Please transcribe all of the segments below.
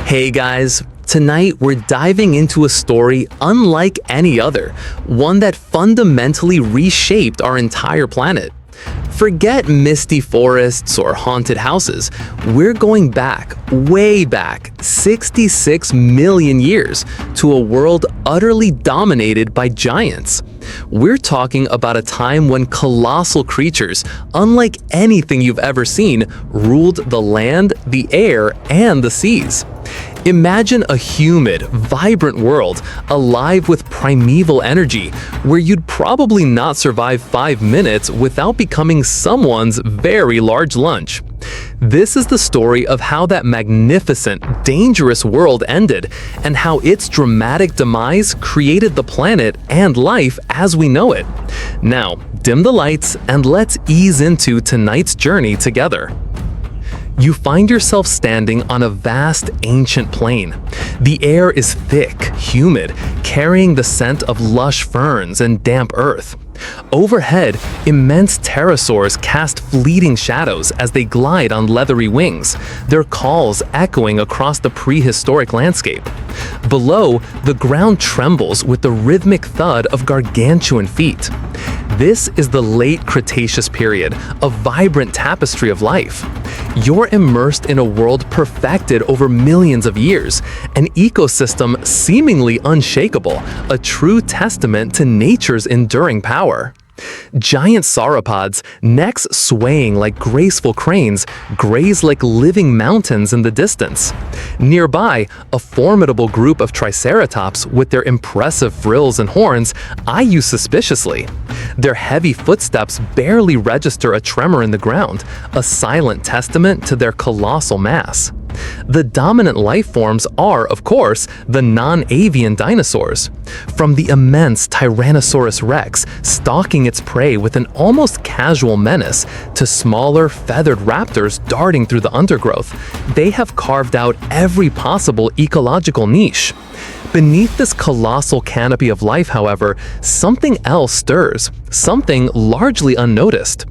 Hey guys, tonight we're diving into a story unlike any other, one that fundamentally reshaped our entire planet. Forget misty forests or haunted houses. We're going back, way back, 66 million years to a world utterly dominated by giants. We're talking about a time when colossal creatures, unlike anything you've ever seen, ruled the land, the air, and the seas. Imagine a humid, vibrant world, alive with primeval energy, where you'd probably not survive 5 minutes without becoming someone's very large lunch. This is the story of how that magnificent, dangerous world ended, and how its dramatic demise created the planet and life as we know it. Now, dim the lights and let's ease into tonight's journey together. You find yourself standing on a vast, ancient plain. The air is thick, humid, carrying the scent of lush ferns and damp earth. Overhead, immense pterosaurs cast fleeting shadows as they glide on leathery wings, their calls echoing across the prehistoric landscape. Below, the ground trembles with the rhythmic thud of gargantuan feet. This is the late Cretaceous period, a vibrant tapestry of life. You're immersed in a world perfected over millions of years, an ecosystem seemingly unshakable, a true testament to nature's enduring power. Giant sauropods, necks swaying like graceful cranes, graze like living mountains in the distance. Nearby, a formidable group of triceratops with their impressive frills and horns eye you suspiciously. Their heavy footsteps barely register a tremor in the ground, a silent testament to their colossal mass. The dominant life forms are, of course, the non-avian dinosaurs. From the immense Tyrannosaurus rex stalking its prey with an almost casual menace to smaller, feathered raptors darting through the undergrowth, they have carved out every possible ecological niche. Beneath this colossal canopy of life, however, something else stirs, something largely unnoticed.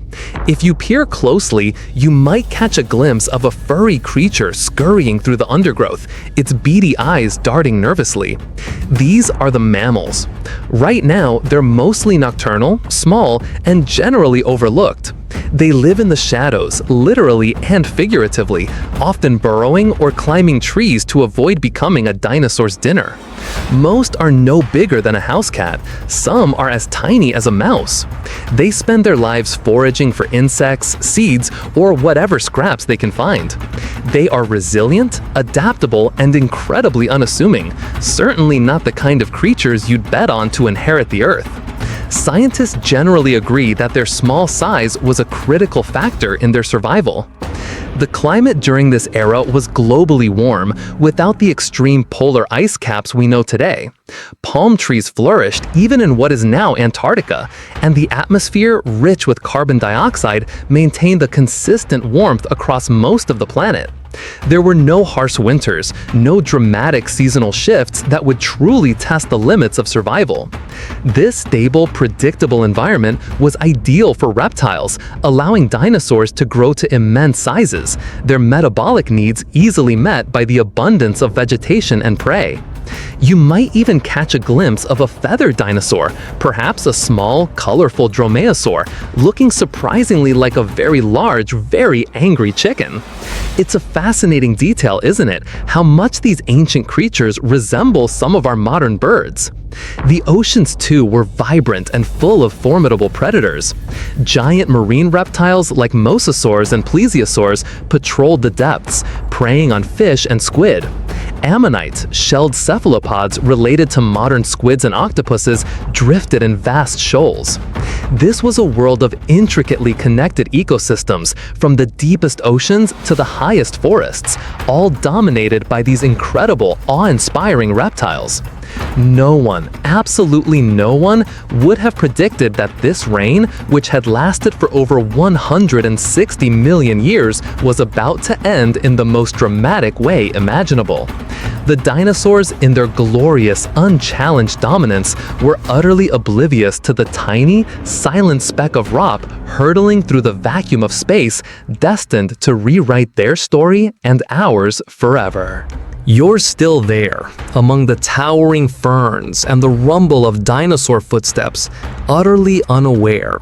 If you peer closely, you might catch a glimpse of a furry creature scurrying through the undergrowth, its beady eyes darting nervously. These are the mammals. Right now, they're mostly nocturnal, small, and generally overlooked. They live in the shadows, literally and figuratively, often burrowing or climbing trees to avoid becoming a dinosaur's dinner. Most are no bigger than a house cat, some are as tiny as a mouse. They spend their lives foraging for insects, seeds, or whatever scraps they can find. They are resilient, adaptable, and incredibly unassuming, certainly not the kind of creatures you'd bet on to inherit the Earth. Scientists generally agree that their small size was a critical factor in their survival. The climate during this era was globally warm, without the extreme polar ice caps we know today. Palm trees flourished even in what is now Antarctica, and the atmosphere, rich with carbon dioxide, maintained a consistent warmth across most of the planet. There were no harsh winters, no dramatic seasonal shifts that would truly test the limits of survival. This stable, predictable environment was ideal for reptiles, allowing dinosaurs to grow to immense sizes, their metabolic needs easily met by the abundance of vegetation and prey. You might even catch a glimpse of a feathered dinosaur, perhaps a small, colorful dromaeosaur, looking surprisingly like a very large, very angry chicken. It's a fascinating detail, isn't it, how much these ancient creatures resemble some of our modern birds. The oceans, too, were vibrant and full of formidable predators. Giant marine reptiles like mosasaurs and plesiosaurs patrolled the depths, preying on fish and squid. Ammonites, shelled cephalopods related to modern squids and octopuses, drifted in vast shoals. This was a world of intricately connected ecosystems, from the deepest oceans to the highest forests, all dominated by these incredible, awe-inspiring reptiles. No one, absolutely no one, would have predicted that this reign, which had lasted for over 160 million years, was about to end in the most dramatic way imaginable. The dinosaurs, in their glorious, unchallenged dominance, were utterly oblivious to the tiny, silent speck of rock hurtling through the vacuum of space, destined to rewrite their story and ours forever. You're still there, among the towering ferns and the rumble of dinosaur footsteps, utterly unaware.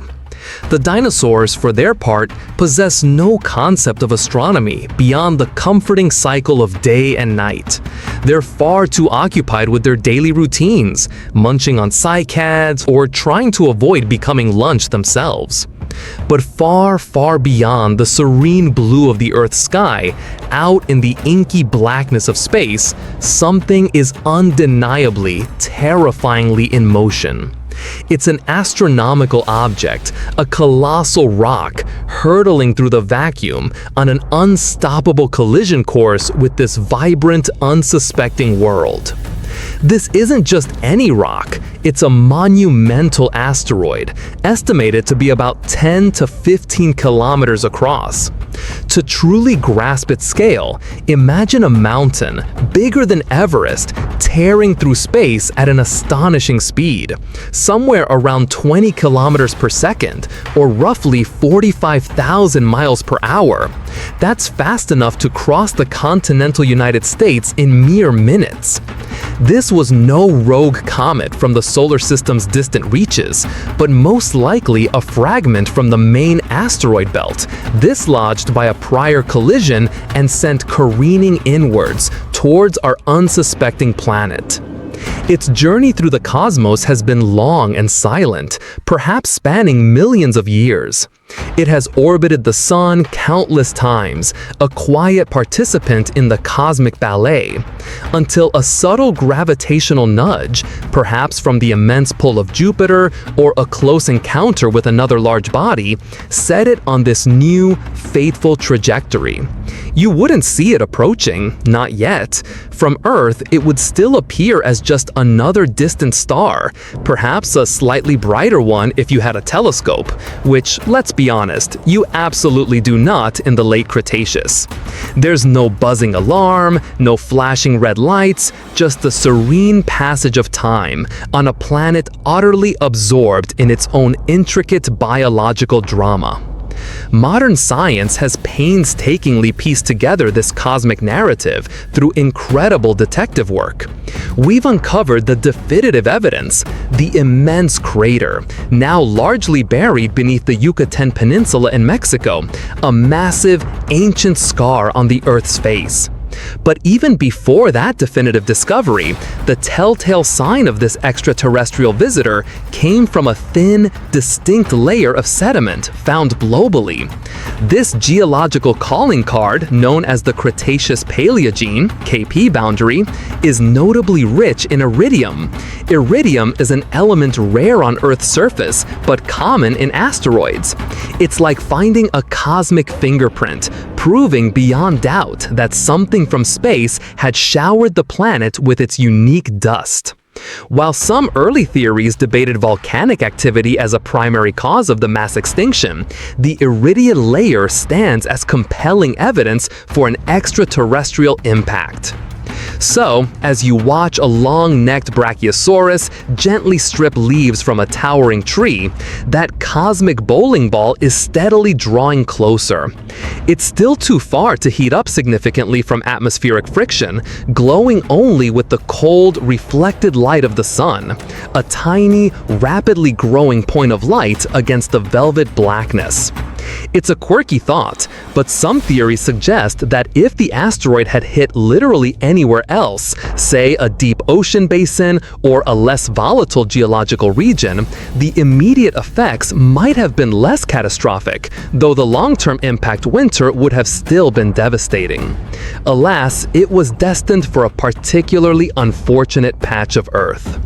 The dinosaurs, for their part, possess no concept of astronomy beyond the comforting cycle of day and night. They're far too occupied with their daily routines, munching on cycads or trying to avoid becoming lunch themselves. But far, far beyond the serene blue of the Earth's sky, out in the inky blackness of space, something is undeniably, terrifyingly in motion. It's an astronomical object, a colossal rock, hurtling through the vacuum on an unstoppable collision course with this vibrant, unsuspecting world. This isn't just any rock, it's a monumental asteroid, estimated to be about 10 to 15 kilometers across. To truly grasp its scale, imagine a mountain, bigger than Everest, tearing through space at an astonishing speed, somewhere around 20 kilometers per second, or roughly 45,000 miles per hour. That's fast enough to cross the continental United States in mere minutes. This was no rogue comet from the solar system's distant reaches, but most likely a fragment from the main asteroid belt, dislodged by a prior collision and sent careening inwards towards our unsuspecting planet. Its journey through the cosmos has been long and silent, perhaps spanning millions of years. It has orbited the sun countless times, a quiet participant in the cosmic ballet, until a subtle gravitational nudge, perhaps from the immense pull of Jupiter or a close encounter with another large body, set it on this new, fateful trajectory. You wouldn't see it approaching, not yet. From Earth, it would still appear as just another distant star, perhaps a slightly brighter one if you had a telescope, which, let's be honest, you absolutely do not in the late Cretaceous. There's no buzzing alarm, no flashing red lights, just the serene passage of time on a planet utterly absorbed in its own intricate biological drama. Modern science has painstakingly pieced together this cosmic narrative through incredible detective work. We've uncovered the definitive evidence, the immense crater, now largely buried beneath the Yucatan Peninsula in Mexico, a massive, ancient scar on the Earth's face. But even before that definitive discovery, the telltale sign of this extraterrestrial visitor came from a thin, distinct layer of sediment found globally. This geological calling card, known as the Cretaceous Paleogene (KP boundary), is notably rich in iridium. Iridium is an element rare on Earth's surface, but common in asteroids. It's like finding a cosmic fingerprint, proving beyond doubt that something from space had showered the planet with its unique dust. While some early theories debated volcanic activity as a primary cause of the mass extinction, the iridium layer stands as compelling evidence for an extraterrestrial impact. So, as you watch a long-necked brachiosaurus gently strip leaves from a towering tree, that cosmic bowling ball is steadily drawing closer. It's still too far to heat up significantly from atmospheric friction, glowing only with the cold, reflected light of the sun, a tiny, rapidly growing point of light against the velvet blackness. It's a quirky thought, but some theories suggest that if the asteroid had hit literally anywhere else, say a deep ocean basin or a less volatile geological region, the immediate effects might have been less catastrophic, though the long-term impact winter would have still been devastating. Alas, it was destined for a particularly unfortunate patch of Earth.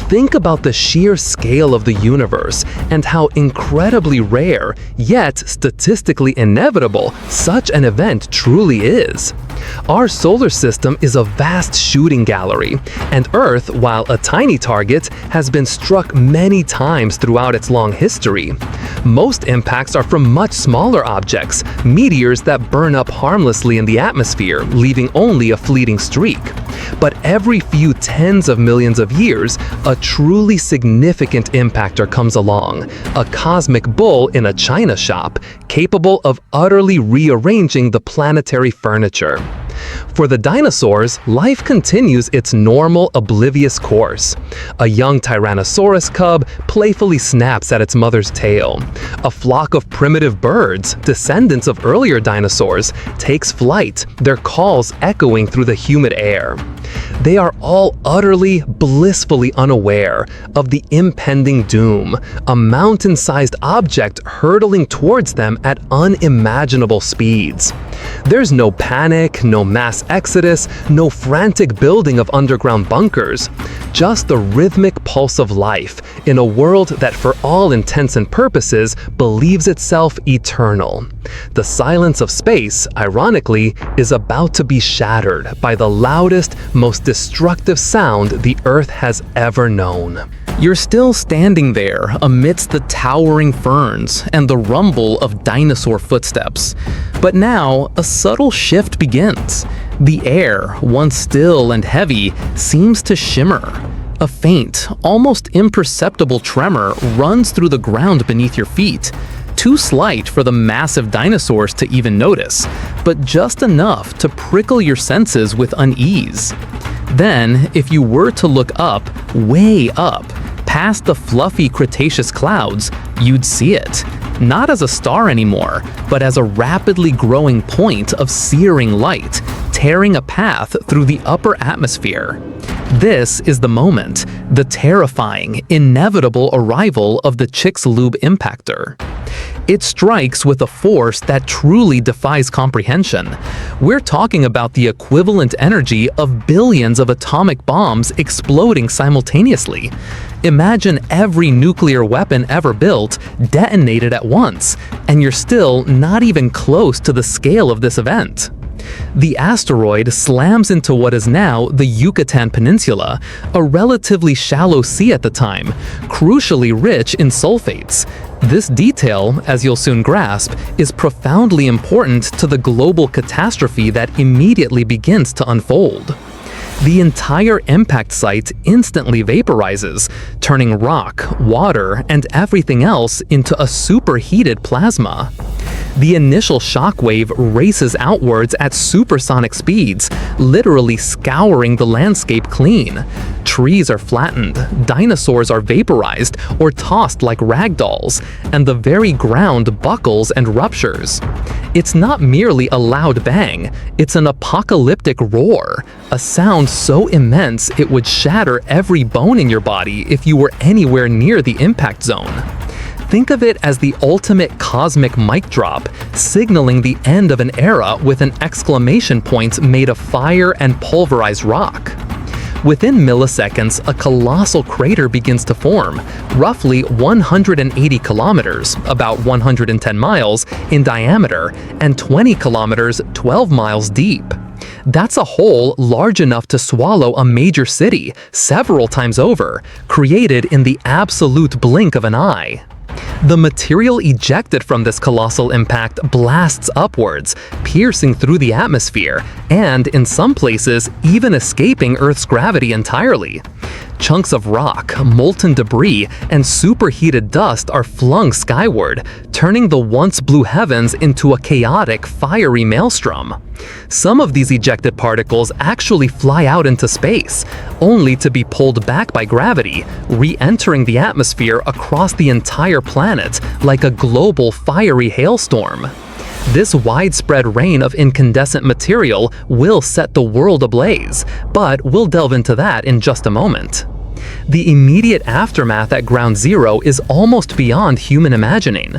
Think about the sheer scale of the universe and how incredibly rare, yet statistically inevitable, such an event truly is. Our solar system is a vast shooting gallery, and Earth, while a tiny target, has been struck many times throughout its long history. Most impacts are from much smaller objects, meteors that burn up harmlessly in the atmosphere, leaving only a fleeting streak. But every few tens of millions of years, a truly significant impactor comes along, a cosmic bull in a china shop, capable of utterly rearranging the planetary furniture. For the dinosaurs, life continues its normal, oblivious course. A young Tyrannosaurus cub playfully snaps at its mother's tail. A flock of primitive birds, descendants of earlier dinosaurs, takes flight, their calls echoing through the humid air. They are all utterly, blissfully unaware of the impending doom, a mountain-sized object hurtling towards them at unimaginable speeds. There's no panic, no mass exodus, no frantic building of underground bunkers, just the rhythmic pulse of life in a world that for all intents and purposes believes itself eternal. The silence of space, ironically, is about to be shattered by the loudest, most destructive sound the Earth has ever known. You're still standing there amidst the towering ferns and the rumble of dinosaur footsteps. But now, a subtle shift begins. The air, once still and heavy, seems to shimmer. A faint, almost imperceptible tremor runs through the ground beneath your feet. Too slight for the massive dinosaurs to even notice, but just enough to prickle your senses with unease. Then, if you were to look up, way up, past the fluffy Cretaceous clouds, you'd see it. Not as a star anymore, but as a rapidly growing point of searing light, tearing a path through the upper atmosphere. This is the moment, the terrifying, inevitable arrival of the Chicxulub impactor. It strikes with a force that truly defies comprehension. We're talking about the equivalent energy of billions of atomic bombs exploding simultaneously. Imagine every nuclear weapon ever built detonated at once, and you're still not even close to the scale of this event. The asteroid slams into what is now the Yucatan Peninsula, a relatively shallow sea at the time, crucially rich in sulfates. This detail, as you'll soon grasp, is profoundly important to the global catastrophe that immediately begins to unfold. The entire impact site instantly vaporizes, turning rock, water, and everything else into a superheated plasma. The initial shockwave races outwards at supersonic speeds, literally scouring the landscape clean. Trees are flattened, dinosaurs are vaporized or tossed like rag dolls, and the very ground buckles and ruptures. It's not merely a loud bang, it's an apocalyptic roar, a sound so immense it would shatter every bone in your body if you were anywhere near the impact zone. Think of it as the ultimate cosmic mic drop, signaling the end of an era with an exclamation point made of fire and pulverized rock. Within milliseconds, a colossal crater begins to form, roughly 180 kilometers, about 110 miles, in diameter, and 20 kilometers, 12 miles deep. That's a hole large enough to swallow a major city, several times over, created in the absolute blink of an eye. The material ejected from this colossal impact blasts upwards, piercing through the atmosphere, and in some places, even escaping Earth's gravity entirely. Chunks of rock, molten debris, and superheated dust are flung skyward, turning the once blue heavens into a chaotic, fiery maelstrom. Some of these ejected particles actually fly out into space, only to be pulled back by gravity, re-entering the atmosphere across the entire planet like a global fiery hailstorm. This widespread rain of incandescent material will set the world ablaze, but we'll delve into that in just a moment. The immediate aftermath at ground zero is almost beyond human imagining.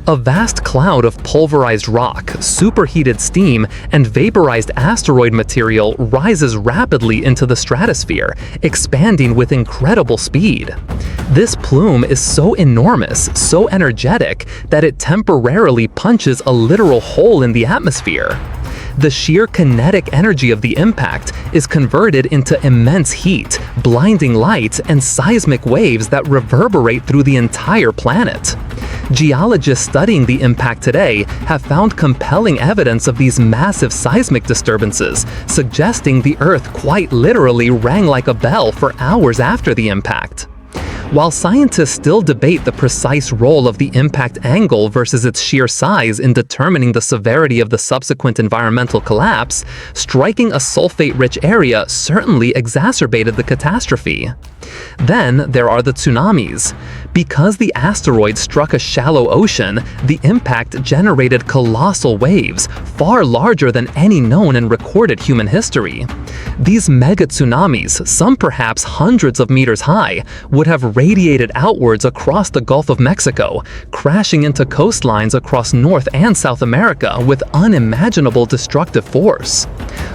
A vast cloud of pulverized rock, superheated steam, and vaporized asteroid material rises rapidly into the stratosphere, expanding with incredible speed. This plume is so enormous, so energetic, that it temporarily punches a literal hole in the atmosphere. The sheer kinetic energy of the impact is converted into immense heat, blinding light, and seismic waves that reverberate through the entire planet. Geologists studying the impact today have found compelling evidence of these massive seismic disturbances, suggesting the Earth quite literally rang like a bell for hours after the impact. While scientists still debate the precise role of the impact angle versus its sheer size in determining the severity of the subsequent environmental collapse, striking a sulfate-rich area certainly exacerbated the catastrophe. Then there are the tsunamis. Because the asteroid struck a shallow ocean, the impact generated colossal waves, far larger than any known in recorded human history. These mega-tsunamis, some perhaps hundreds of meters high, would have radiated outwards across the Gulf of Mexico, crashing into coastlines across North and South America with unimaginable destructive force.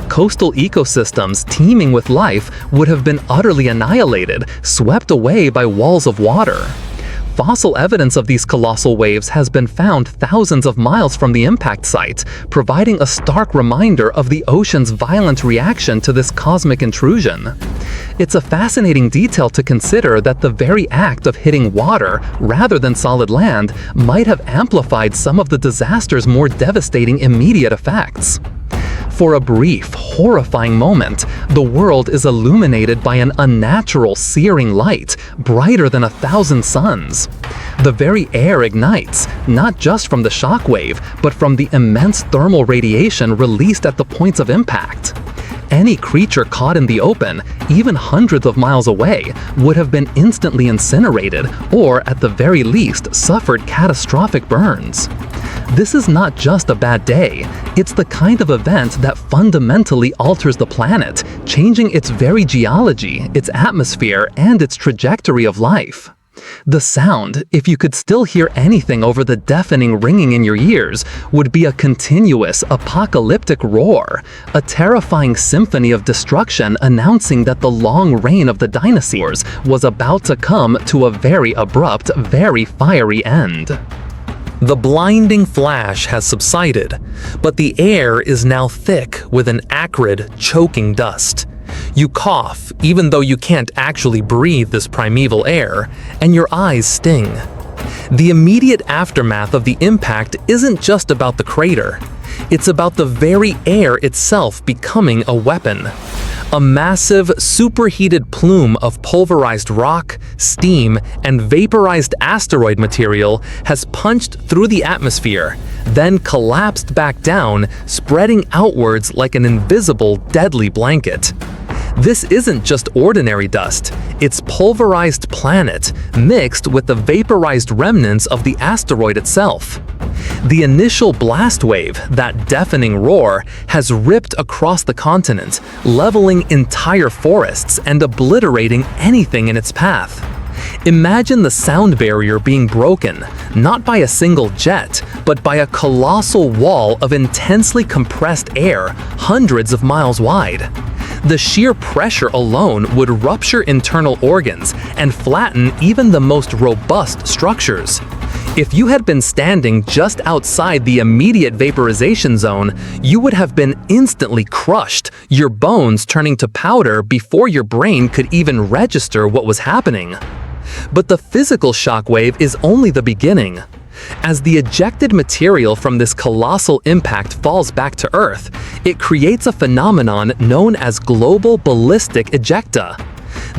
Coastal ecosystems teeming with life would have been utterly annihilated, swept away by walls of water. Fossil evidence of these colossal waves has been found thousands of miles from the impact site, providing a stark reminder of the ocean's violent reaction to this cosmic intrusion. It's a fascinating detail to consider that the very act of hitting water rather than solid land might have amplified some of the disaster's more devastating immediate effects. For a brief, horrifying moment, the world is illuminated by an unnatural, searing light, brighter than 1,000 suns. The very air ignites, not just from the shockwave, but from the immense thermal radiation released at the points of impact. Any creature caught in the open, even hundreds of miles away, would have been instantly incinerated or, at the very least, suffered catastrophic burns. This is not just a bad day, it's the kind of event that fundamentally alters the planet, changing its very geology, its atmosphere, and its trajectory of life. The sound, if you could still hear anything over the deafening ringing in your ears, would be a continuous, apocalyptic roar, a terrifying symphony of destruction announcing that the long reign of the dinosaurs was about to come to a very abrupt, very fiery end. The blinding flash has subsided, but the air is now thick with an acrid, choking dust. You cough, even though you can't actually breathe this primeval air, and your eyes sting. The immediate aftermath of the impact isn't just about the crater. It's about the very air itself becoming a weapon. A massive, superheated plume of pulverized rock, steam, and vaporized asteroid material has punched through the atmosphere, then collapsed back down, spreading outwards like an invisible, deadly blanket. This isn't just ordinary dust, it's pulverized planet mixed with the vaporized remnants of the asteroid itself. The initial blast wave, that deafening roar, has ripped across the continent, leveling entire forests and obliterating anything in its path. Imagine the sound barrier being broken, not by a single jet, but by a colossal wall of intensely compressed air hundreds of miles wide. The sheer pressure alone would rupture internal organs and flatten even the most robust structures. If you had been standing just outside the immediate vaporization zone, you would have been instantly crushed, your bones turning to powder before your brain could even register what was happening. But the physical shockwave is only the beginning. As the ejected material from this colossal impact falls back to Earth, it creates a phenomenon known as global ballistic ejecta.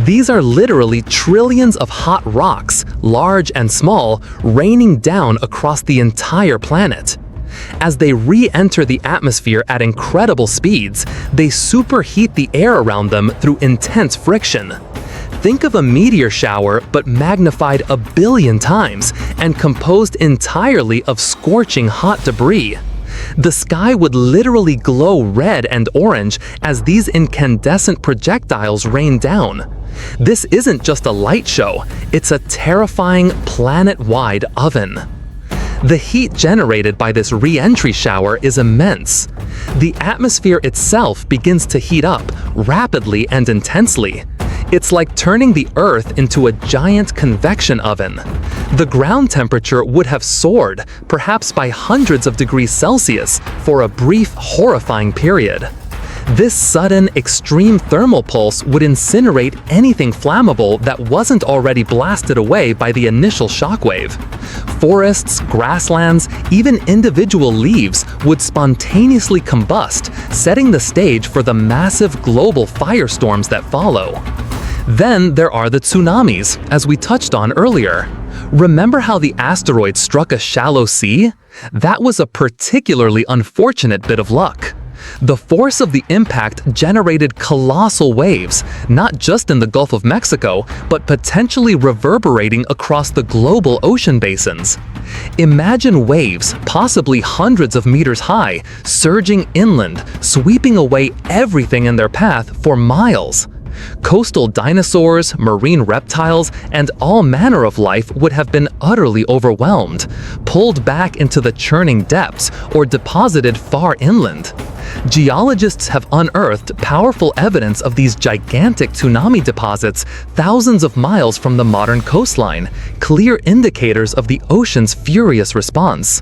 These are literally trillions of hot rocks, large and small, raining down across the entire planet. As they re-enter the atmosphere at incredible speeds, they superheat the air around them through intense friction. Think of a meteor shower but magnified 1 billion times and composed entirely of scorching hot debris. The sky would literally glow red and orange as these incandescent projectiles rain down. This isn't just a light show, it's a terrifying planet-wide oven. The heat generated by this re-entry shower is immense. The atmosphere itself begins to heat up rapidly and intensely. It's like turning the Earth into a giant convection oven. The ground temperature would have soared, perhaps by hundreds of degrees Celsius, for a brief, horrifying period. This sudden, extreme thermal pulse would incinerate anything flammable that wasn't already blasted away by the initial shockwave. Forests, grasslands, even individual leaves would spontaneously combust, setting the stage for the massive global firestorms that follow. Then there are the tsunamis, as we touched on earlier. Remember how the asteroid struck a shallow sea? That was a particularly unfortunate bit of luck. The force of the impact generated colossal waves, not just in the Gulf of Mexico, but potentially reverberating across the global ocean basins. Imagine waves, possibly hundreds of meters high, surging inland, sweeping away everything in their path for miles. Coastal dinosaurs, marine reptiles, and all manner of life would have been utterly overwhelmed, pulled back into the churning depths, or deposited far inland. Geologists have unearthed powerful evidence of these gigantic tsunami deposits thousands of miles from the modern coastline, clear indicators of the ocean's furious response.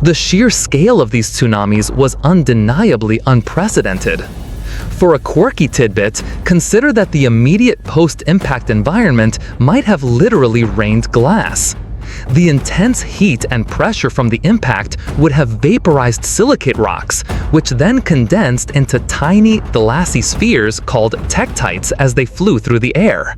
The sheer scale of these tsunamis was undeniably unprecedented. For a quirky tidbit, consider that the immediate post-impact environment might have literally rained glass. The intense heat and pressure from the impact would have vaporized silicate rocks, which then condensed into tiny, glassy spheres called tektites as they flew through the air.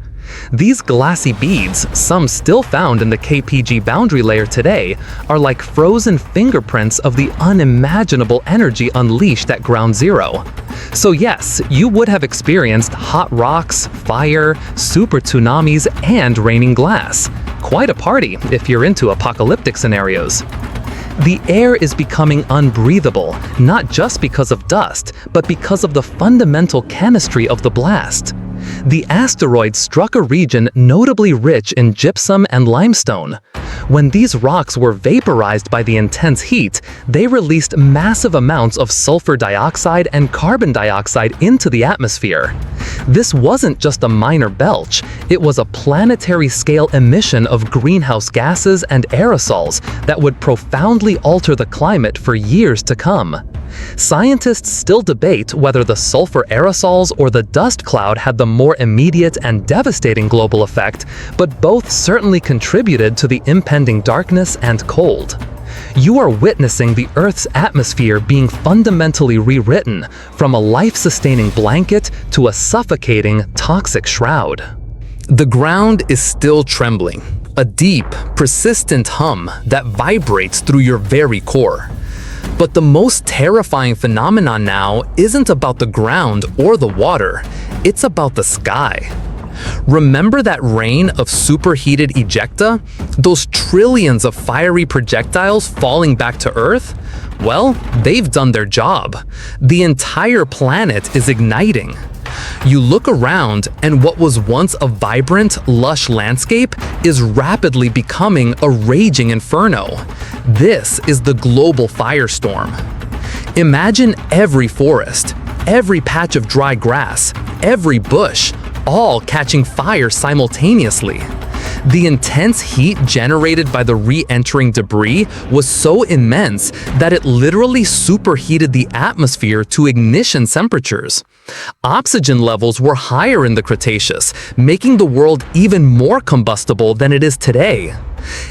These glassy beads, some still found in the KPG boundary layer today, are like frozen fingerprints of the unimaginable energy unleashed at ground zero. So yes, you would have experienced hot rocks, fire, super tsunamis, and raining glass. Quite a party if you're into apocalyptic scenarios. The air is becoming unbreathable, not just because of dust, but because of the fundamental chemistry of the blast. The asteroid struck a region notably rich in gypsum and limestone. When these rocks were vaporized by the intense heat, they released massive amounts of sulfur dioxide and carbon dioxide into the atmosphere. This wasn't just a minor belch, it was a planetary-scale emission of greenhouse gases and aerosols that would profoundly alter the climate for years to come. Scientists still debate whether the sulfur aerosols or the dust cloud had the more immediate and devastating global effect, but both certainly contributed to the impending darkness and cold. You are witnessing the Earth's atmosphere being fundamentally rewritten, from a life-sustaining blanket to a suffocating, toxic shroud. The ground is still trembling, a deep, persistent hum that vibrates through your very core. But the most terrifying phenomenon now isn't about the ground or the water, it's about the sky. Remember that rain of superheated ejecta? Those trillions of fiery projectiles falling back to Earth? Well, they've done their job. The entire planet is igniting. You look around, and what was once a vibrant, lush landscape is rapidly becoming a raging inferno. This is the global firestorm. Imagine every forest, every patch of dry grass, every bush, all catching fire simultaneously. The intense heat generated by the re-entering debris was so immense that it literally superheated the atmosphere to ignition temperatures. Oxygen levels were higher in the Cretaceous, making the world even more combustible than it is today.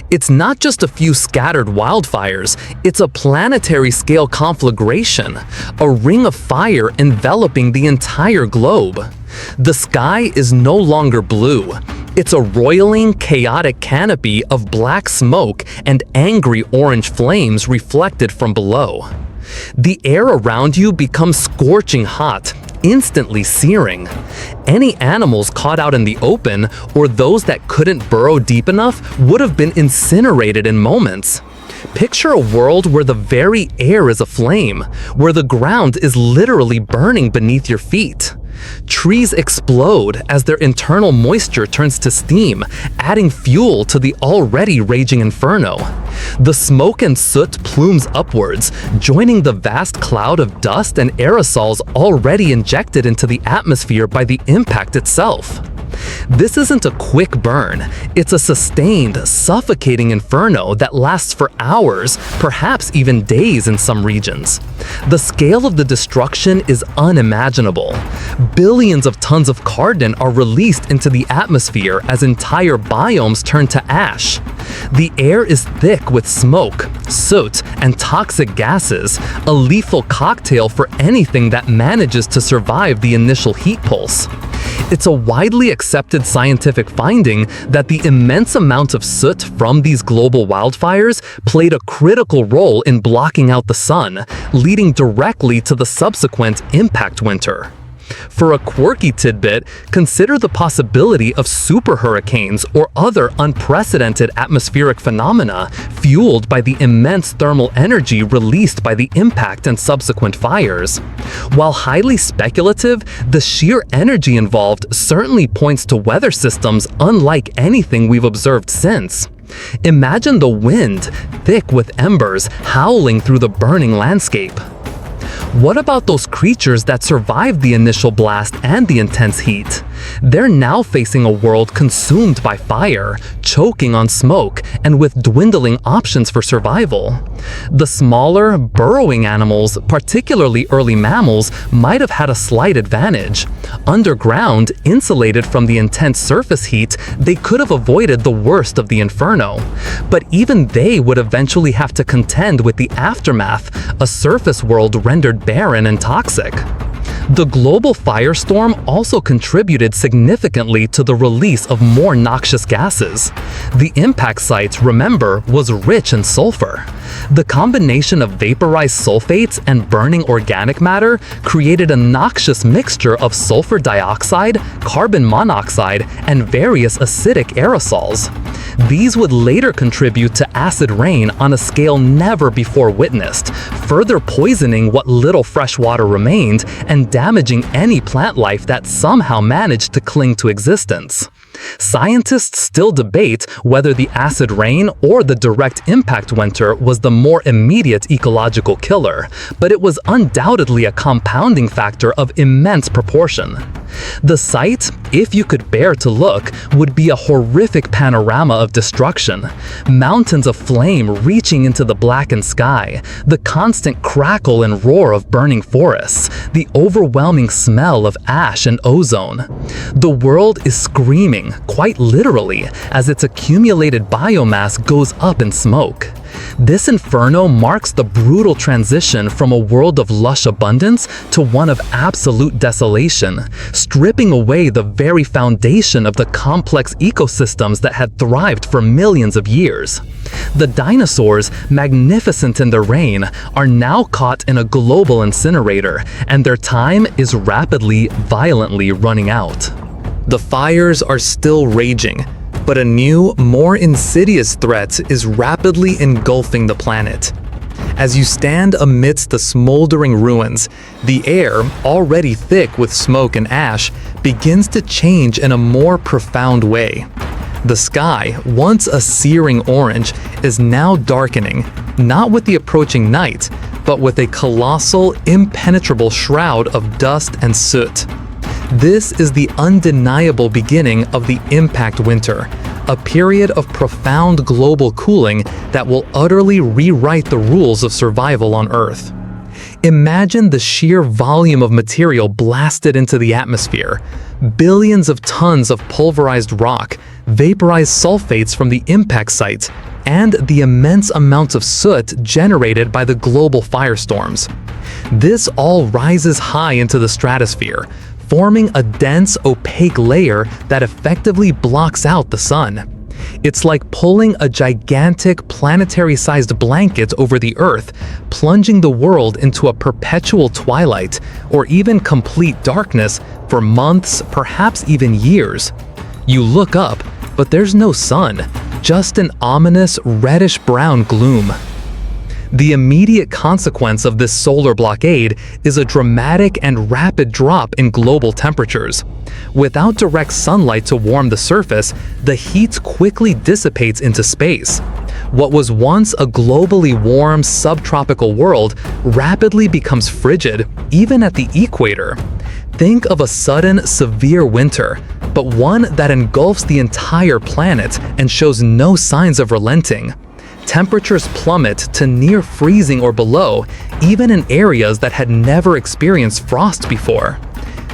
It's not just a few scattered wildfires, it's a planetary-scale conflagration, a ring of fire enveloping the entire globe. The sky is no longer blue. It's a roiling, chaotic canopy of black smoke and angry orange flames reflected from below. The air around you becomes scorching hot, instantly searing. Any animals caught out in the open, or those that couldn't burrow deep enough, would have been incinerated in moments. Picture a world where the very air is aflame, where the ground is literally burning beneath your feet. Trees explode as their internal moisture turns to steam, adding fuel to the already raging inferno. The smoke and soot plumes upwards, joining the vast cloud of dust and aerosols already injected into the atmosphere by the impact itself. This isn't a quick burn, it's a sustained, suffocating inferno that lasts for hours, perhaps even days in some regions. The scale of the destruction is unimaginable. Billions of tons of carbon are released into the atmosphere as entire biomes turn to ash. The air is thick with smoke, soot, and toxic gases, a lethal cocktail for anything that manages to survive the initial heat pulse. It's a widely accepted scientific finding that the immense amount of soot from these global wildfires played a critical role in blocking out the sun, leading directly to the subsequent impact winter. For a quirky tidbit, consider the possibility of super hurricanes or other unprecedented atmospheric phenomena fueled by the immense thermal energy released by the impact and subsequent fires. While highly speculative, the sheer energy involved certainly points to weather systems unlike anything we've observed since. Imagine the wind, thick with embers, howling through the burning landscape. What about those creatures that survived the initial blast and the intense heat? They're now facing a world consumed by fire, choking on smoke, and with dwindling options for survival. The smaller, burrowing animals, particularly early mammals, might have had a slight advantage. Underground, insulated from the intense surface heat, they could have avoided the worst of the inferno. But even they would eventually have to contend with the aftermath, a surface world rendered barren and toxic. The global firestorm also contributed significantly to the release of more noxious gases. The impact site, remember, was rich in sulfur. The combination of vaporized sulfates and burning organic matter created a noxious mixture of sulfur dioxide, carbon monoxide, and various acidic aerosols. These would later contribute to acid rain on a scale never before witnessed, further poisoning what little fresh water remained and damaging any plant life that somehow managed to cling to existence. Scientists still debate whether the acid rain or the direct impact winter was the more immediate ecological killer, but it was undoubtedly a compounding factor of immense proportion. The sight, if you could bear to look, would be a horrific panorama of destruction. Mountains of flame reaching into the blackened sky, the constant crackle and roar of burning forests, the overwhelming smell of ash and ozone. The world is screaming, quite literally, as its accumulated biomass goes up in smoke. This inferno marks the brutal transition from a world of lush abundance to one of absolute desolation, stripping away the very foundation of the complex ecosystems that had thrived for millions of years. The dinosaurs, magnificent in their reign, are now caught in a global incinerator, and their time is rapidly, violently running out. The fires are still raging, but a new, more insidious threat is rapidly engulfing the planet. As you stand amidst the smoldering ruins, the air, already thick with smoke and ash, begins to change in a more profound way. The sky, once a searing orange, is now darkening, not with the approaching night, but with a colossal, impenetrable shroud of dust and soot. This is the undeniable beginning of the impact winter, a period of profound global cooling that will utterly rewrite the rules of survival on Earth. Imagine the sheer volume of material blasted into the atmosphere, billions of tons of pulverized rock, vaporized sulfates from the impact site, and the immense amounts of soot generated by the global firestorms. This all rises high into the stratosphere, forming a dense, opaque layer that effectively blocks out the sun. It's like pulling a gigantic, planetary-sized blanket over the Earth, plunging the world into a perpetual twilight, or even complete darkness for months, perhaps even years. You look up, but there's no sun, just an ominous reddish-brown gloom. The immediate consequence of this solar blockade is a dramatic and rapid drop in global temperatures. Without direct sunlight to warm the surface, the heat quickly dissipates into space. What was once a globally warm subtropical world rapidly becomes frigid, even at the equator. Think of a sudden, severe winter, but one that engulfs the entire planet and shows no signs of relenting. Temperatures plummet to near freezing or below, even in areas that had never experienced frost before.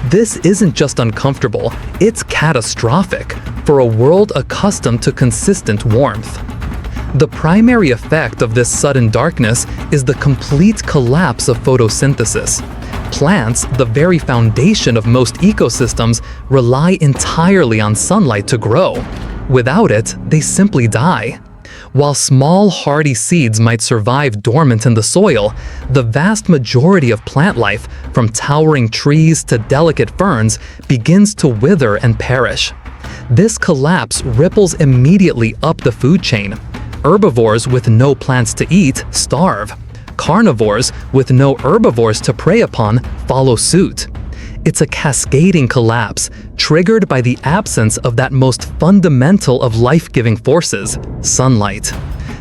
This isn't just uncomfortable, it's catastrophic for a world accustomed to consistent warmth. The primary effect of this sudden darkness is the complete collapse of photosynthesis. Plants, the very foundation of most ecosystems, rely entirely on sunlight to grow. Without it, they simply die. While small, hardy seeds might survive dormant in the soil, the vast majority of plant life, from towering trees to delicate ferns, begins to wither and perish. This collapse ripples immediately up the food chain. Herbivores with no plants to eat starve. Carnivores with no herbivores to prey upon follow suit. It's a cascading collapse, triggered by the absence of that most fundamental of life-giving forces, sunlight.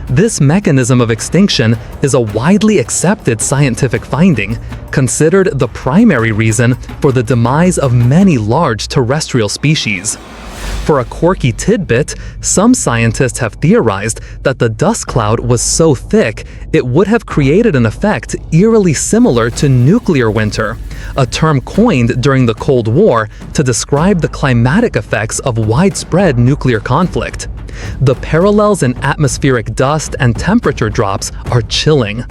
This mechanism of extinction is a widely accepted scientific finding, considered the primary reason for the demise of many large terrestrial species. For a quirky tidbit, some scientists have theorized that the dust cloud was so thick it would have created an effect eerily similar to nuclear winter, a term coined during the Cold War to describe the climatic effects of widespread nuclear conflict. The parallels in atmospheric dust and temperature drops are chilling.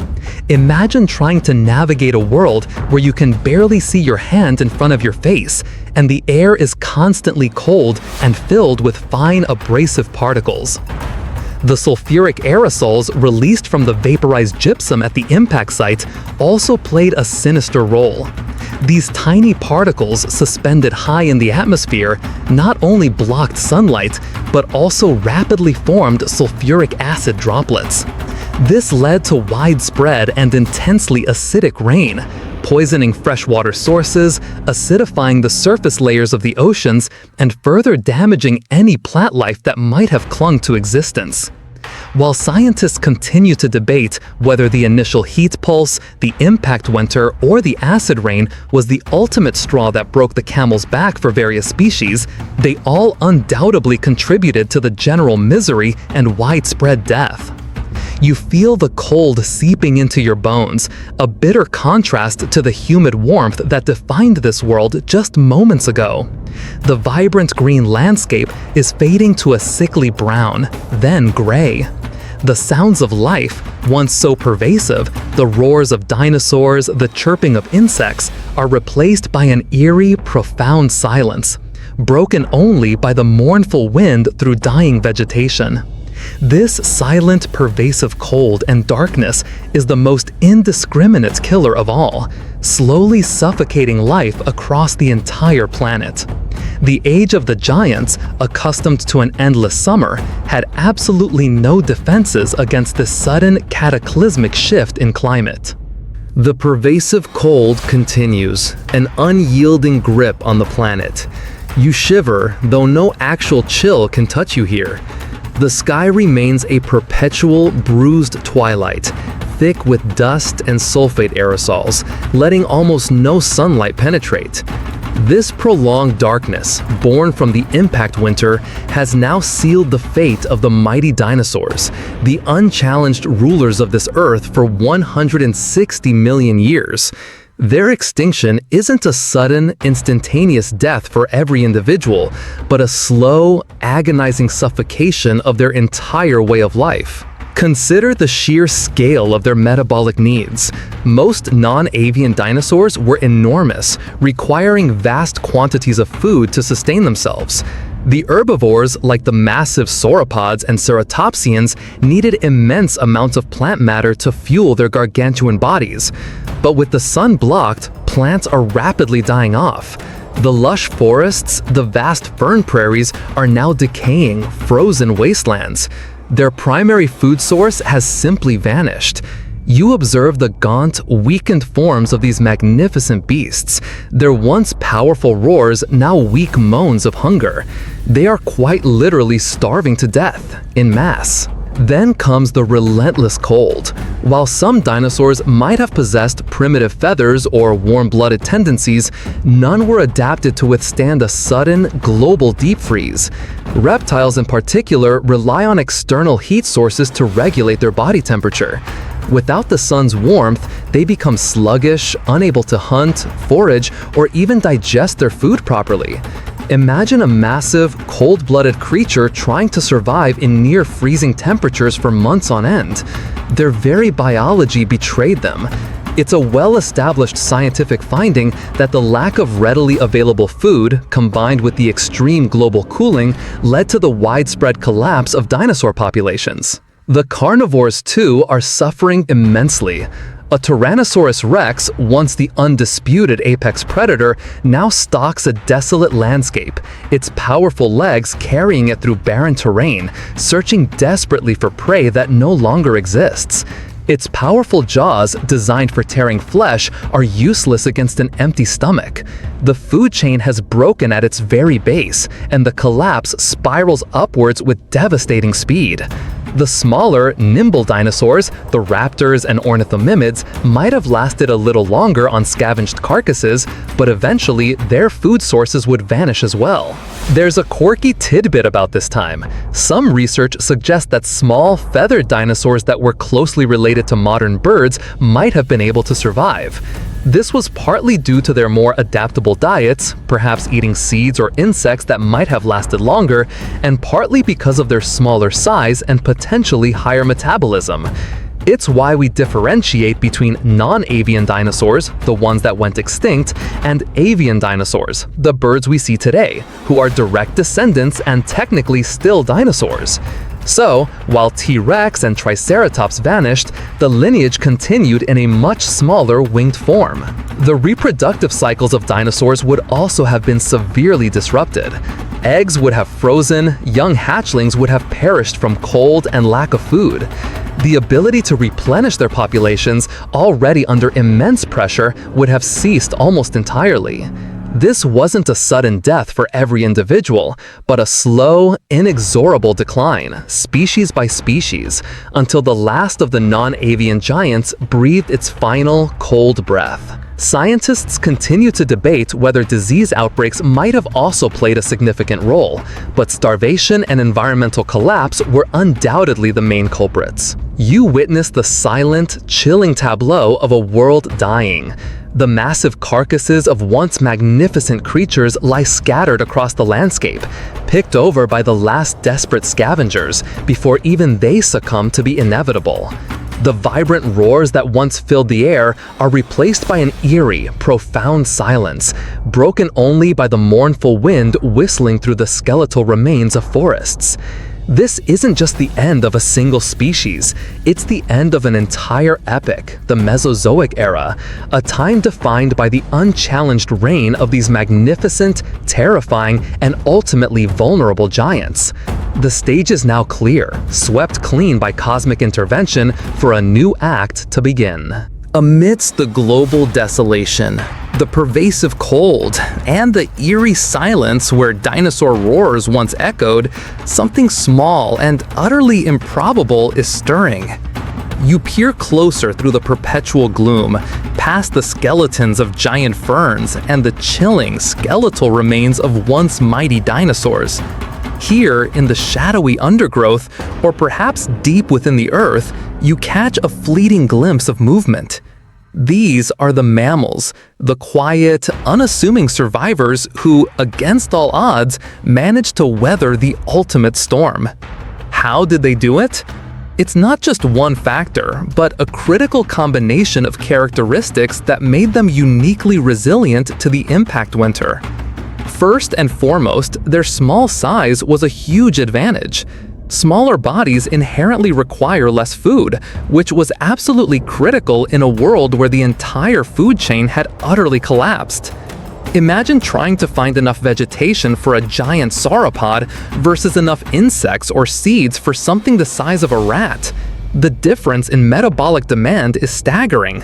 Imagine trying to navigate a world where you can barely see your hand in front of your face, and the air is constantly cold and filled with fine abrasive particles. The sulfuric aerosols released from the vaporized gypsum at the impact site also played a sinister role. These tiny particles suspended high in the atmosphere not only blocked sunlight, but also rapidly formed sulfuric acid droplets. This led to widespread and intensely acidic rain, poisoning freshwater sources, acidifying the surface layers of the oceans, and further damaging any plant life that might have clung to existence. While scientists continue to debate whether the initial heat pulse, the impact winter, or the acid rain was the ultimate straw that broke the camel's back for various species, they all undoubtedly contributed to the general misery and widespread death. You feel the cold seeping into your bones, a bitter contrast to the humid warmth that defined this world just moments ago. The vibrant green landscape is fading to a sickly brown, then gray. The sounds of life, once so pervasive, the roars of dinosaurs, the chirping of insects, are replaced by an eerie, profound silence, broken only by the mournful wind through dying vegetation. This silent, pervasive cold and darkness is the most indiscriminate killer of all, slowly suffocating life across the entire planet. The age of the giants, accustomed to an endless summer, had absolutely no defenses against this sudden, cataclysmic shift in climate. The pervasive cold continues, an unyielding grip on the planet. You shiver, though no actual chill can touch you here. The sky remains a perpetual, bruised twilight, thick with dust and sulfate aerosols, letting almost no sunlight penetrate. This prolonged darkness, born from the impact winter, has now sealed the fate of the mighty dinosaurs, the unchallenged rulers of this Earth for 160 million years. Their extinction isn't a sudden, instantaneous death for every individual, but a slow, agonizing suffocation of their entire way of life. Consider the sheer scale of their metabolic needs. Most non-avian dinosaurs were enormous, requiring vast quantities of food to sustain themselves. The herbivores, like the massive sauropods and ceratopsians, needed immense amounts of plant matter to fuel their gargantuan bodies. But with the sun blocked, plants are rapidly dying off. The lush forests, the vast fern prairies, are now decaying, frozen wastelands. Their primary food source has simply vanished. You observe the gaunt, weakened forms of these magnificent beasts, their once powerful roars now weak moans of hunger. They are quite literally starving to death, en masse. Then comes the relentless cold. While some dinosaurs might have possessed primitive feathers or warm-blooded tendencies, none were adapted to withstand a sudden, global deep freeze. Reptiles in particular rely on external heat sources to regulate their body temperature. Without the sun's warmth, they become sluggish, unable to hunt, forage, or even digest their food properly. Imagine a massive, cold-blooded creature trying to survive in near-freezing temperatures for months on end. Their very biology betrayed them. It's a well-established scientific finding that the lack of readily available food, combined with the extreme global cooling, led to the widespread collapse of dinosaur populations. The carnivores, too, are suffering immensely. A Tyrannosaurus rex, once the undisputed apex predator, now stalks a desolate landscape, its powerful legs carrying it through barren terrain, searching desperately for prey that no longer exists. Its powerful jaws, designed for tearing flesh, are useless against an empty stomach. The food chain has broken at its very base, and the collapse spirals upwards with devastating speed. The smaller, nimble dinosaurs, the raptors and ornithomimids, might have lasted a little longer on scavenged carcasses, but eventually their food sources would vanish as well. There's a quirky tidbit about this time. Some research suggests that small, feathered dinosaurs that were closely related to modern birds might have been able to survive. This was partly due to their more adaptable diets, perhaps eating seeds or insects that might have lasted longer, and partly because of their smaller size and potentially higher metabolism. It's why we differentiate between non-avian dinosaurs, the ones that went extinct, and avian dinosaurs, the birds we see today, who are direct descendants and technically still dinosaurs. So, while T-Rex and Triceratops vanished, the lineage continued in a much smaller winged form. The reproductive cycles of dinosaurs would also have been severely disrupted. Eggs would have frozen, young hatchlings would have perished from cold and lack of food. The ability to replenish their populations, already under immense pressure, would have ceased almost entirely. This wasn't a sudden death for every individual, but a slow, inexorable decline, species by species, until the last of the non-avian giants breathed its final, cold breath. Scientists continue to debate whether disease outbreaks might have also played a significant role, but starvation and environmental collapse were undoubtedly the main culprits. You witness the silent, chilling tableau of a world dying. The massive carcasses of once magnificent creatures lie scattered across the landscape, picked over by the last desperate scavengers before even they succumb to the inevitable. The vibrant roars that once filled the air are replaced by an eerie, profound silence, broken only by the mournful wind whistling through the skeletal remains of forests. This isn't just the end of a single species, it's the end of an entire epoch, the Mesozoic Era, a time defined by the unchallenged reign of these magnificent, terrifying, and ultimately vulnerable giants. The stage is now clear, swept clean by cosmic intervention for a new act to begin. Amidst the global desolation, the pervasive cold, and the eerie silence where dinosaur roars once echoed, something small and utterly improbable is stirring. You peer closer through the perpetual gloom, past the skeletons of giant ferns and the chilling, skeletal remains of once mighty dinosaurs. Here, in the shadowy undergrowth, or perhaps deep within the earth, you catch a fleeting glimpse of movement. These are the mammals, the quiet, unassuming survivors who, against all odds, managed to weather the ultimate storm. How did they do it? It's not just one factor, but a critical combination of characteristics that made them uniquely resilient to the impact winter. First and foremost, their small size was a huge advantage. Smaller bodies inherently require less food, which was absolutely critical in a world where the entire food chain had utterly collapsed. Imagine trying to find enough vegetation for a giant sauropod versus enough insects or seeds for something the size of a rat. The difference in metabolic demand is staggering.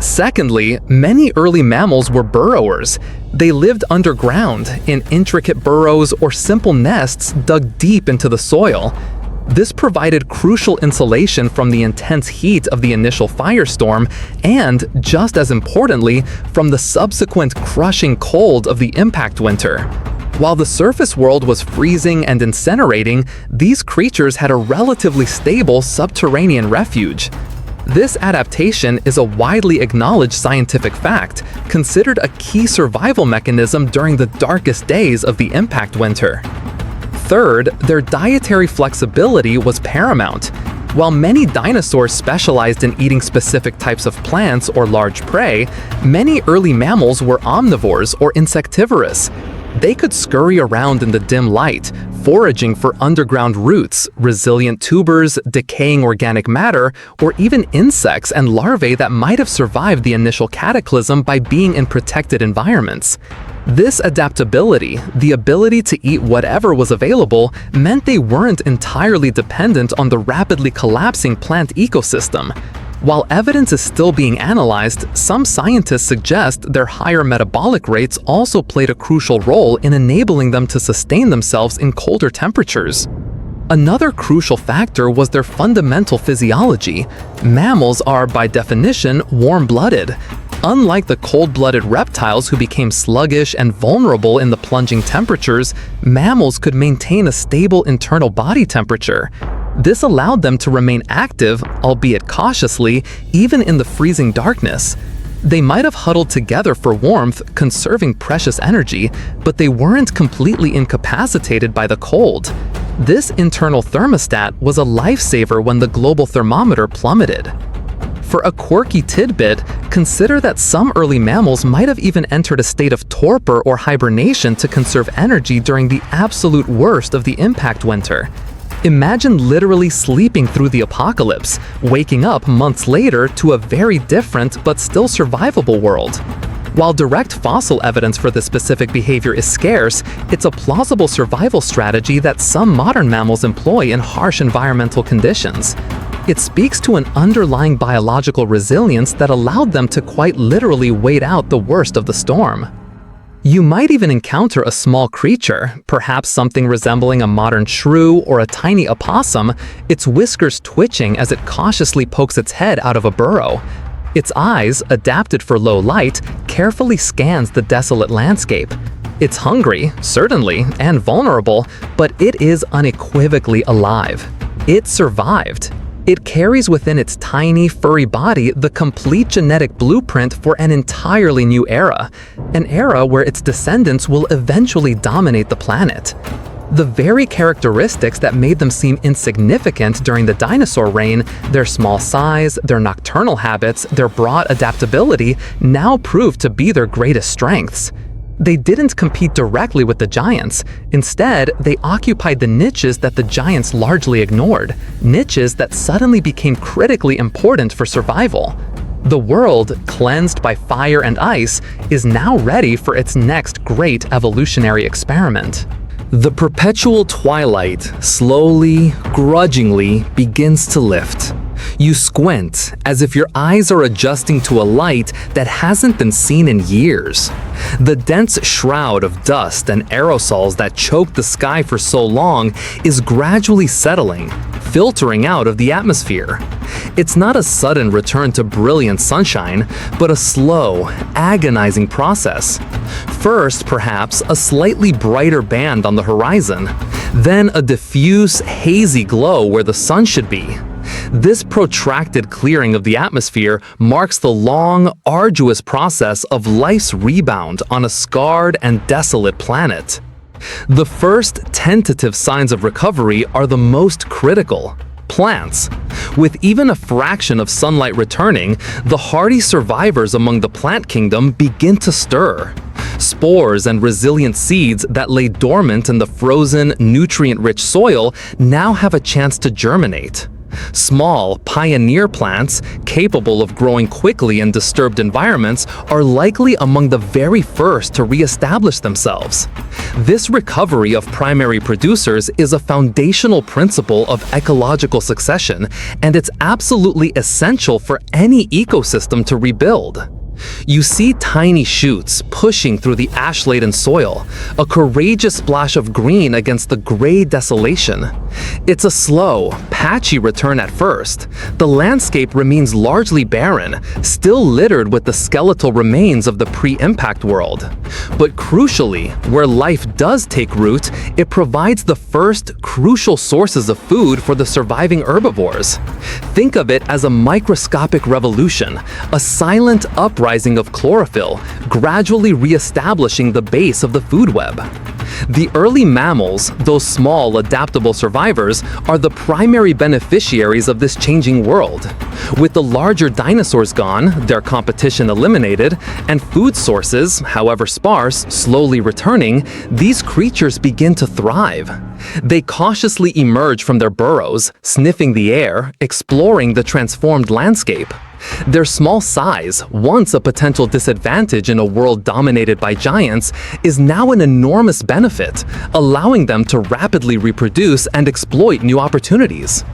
Secondly, many early mammals were burrowers. They lived underground, in intricate burrows or simple nests dug deep into the soil. This provided crucial insulation from the intense heat of the initial firestorm and, just as importantly, from the subsequent crushing cold of the impact winter. While the surface world was freezing and incinerating, these creatures had a relatively stable subterranean refuge. This adaptation is a widely acknowledged scientific fact, considered a key survival mechanism during the darkest days of the impact winter. Third, their dietary flexibility was paramount. While many dinosaurs specialized in eating specific types of plants or large prey, many early mammals were omnivores or insectivorous. They could scurry around in the dim light, foraging for underground roots, resilient tubers, decaying organic matter, or even insects and larvae that might have survived the initial cataclysm by being in protected environments. This adaptability, the ability to eat whatever was available, meant they weren't entirely dependent on the rapidly collapsing plant ecosystem. While evidence is still being analyzed, some scientists suggest their higher metabolic rates also played a crucial role in enabling them to sustain themselves in colder temperatures. Another crucial factor was their fundamental physiology. Mammals are, by definition, warm-blooded. Unlike the cold-blooded reptiles who became sluggish and vulnerable in the plunging temperatures, mammals could maintain a stable internal body temperature. This allowed them to remain active, albeit cautiously, even in the freezing darkness. They might have huddled together for warmth, conserving precious energy, but they weren't completely incapacitated by the cold. This internal thermostat was a lifesaver when the global thermometer plummeted. For a quirky tidbit, consider that some early mammals might have even entered a state of torpor or hibernation to conserve energy during the absolute worst of the impact winter. Imagine literally sleeping through the apocalypse, waking up months later to a very different but still survivable world. While direct fossil evidence for this specific behavior is scarce, it's a plausible survival strategy that some modern mammals employ in harsh environmental conditions. It speaks to an underlying biological resilience that allowed them to quite literally wait out the worst of the storm. You might even encounter a small creature, perhaps something resembling a modern shrew or a tiny opossum, its whiskers twitching as it cautiously pokes its head out of a burrow. Its eyes, adapted for low light, carefully scans the desolate landscape. It's hungry, certainly, and vulnerable, but it is unequivocally alive. It survived. It carries within its tiny, furry body the complete genetic blueprint for an entirely new era, an era where its descendants will eventually dominate the planet. The very characteristics that made them seem insignificant during the dinosaur reign, their small size, their nocturnal habits, their broad adaptability, now prove to be their greatest strengths. They didn't compete directly with the giants. Instead, they occupied the niches that the giants largely ignored, niches that suddenly became critically important for survival. The world, cleansed by fire and ice, is now ready for its next great evolutionary experiment. The perpetual twilight slowly, grudgingly begins to lift. You squint, as if your eyes are adjusting to a light that hasn't been seen in years. The dense shroud of dust and aerosols that choked the sky for so long is gradually settling, filtering out of the atmosphere. It's not a sudden return to brilliant sunshine, but a slow, agonizing process. First, perhaps, a slightly brighter band on the horizon, then a diffuse, hazy glow where the sun should be. This protracted clearing of the atmosphere marks the long, arduous process of life's rebound on a scarred and desolate planet. The first tentative signs of recovery are the most critical. Plants. With even a fraction of sunlight returning, the hardy survivors among the plant kingdom begin to stir. Spores and resilient seeds that lay dormant in the frozen, nutrient-rich soil now have a chance to germinate. Small, pioneer plants, capable of growing quickly in disturbed environments, are likely among the very first to re-establish themselves. This recovery of primary producers is a foundational principle of ecological succession, and it's absolutely essential for any ecosystem to rebuild. You see tiny shoots pushing through the ash-laden soil, a courageous splash of green against the gray desolation. It's a slow, patchy return at first. The landscape remains largely barren, still littered with the skeletal remains of the pre-impact world. But crucially, where life does take root, it provides the first crucial sources of food for the surviving herbivores. Think of it as a microscopic revolution, a silent uprising of chlorophyll, gradually re-establishing the base of the food web. The early mammals, those small, adaptable survivors, are the primary beneficiaries of this changing world. With the larger dinosaurs gone, their competition eliminated, and food sources, however sparse, slowly returning, these creatures begin to thrive. They cautiously emerge from their burrows, sniffing the air, exploring the transformed landscape. Their small size, once a potential disadvantage in a world dominated by giants, is now an enormous benefit, allowing them to rapidly reproduce and exploit new opportunities.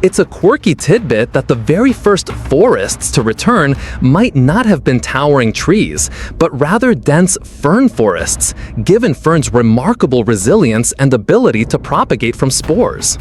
It's a quirky tidbit that the very first forests to return might not have been towering trees, but rather dense fern forests, given ferns' remarkable resilience and ability to propagate from spores.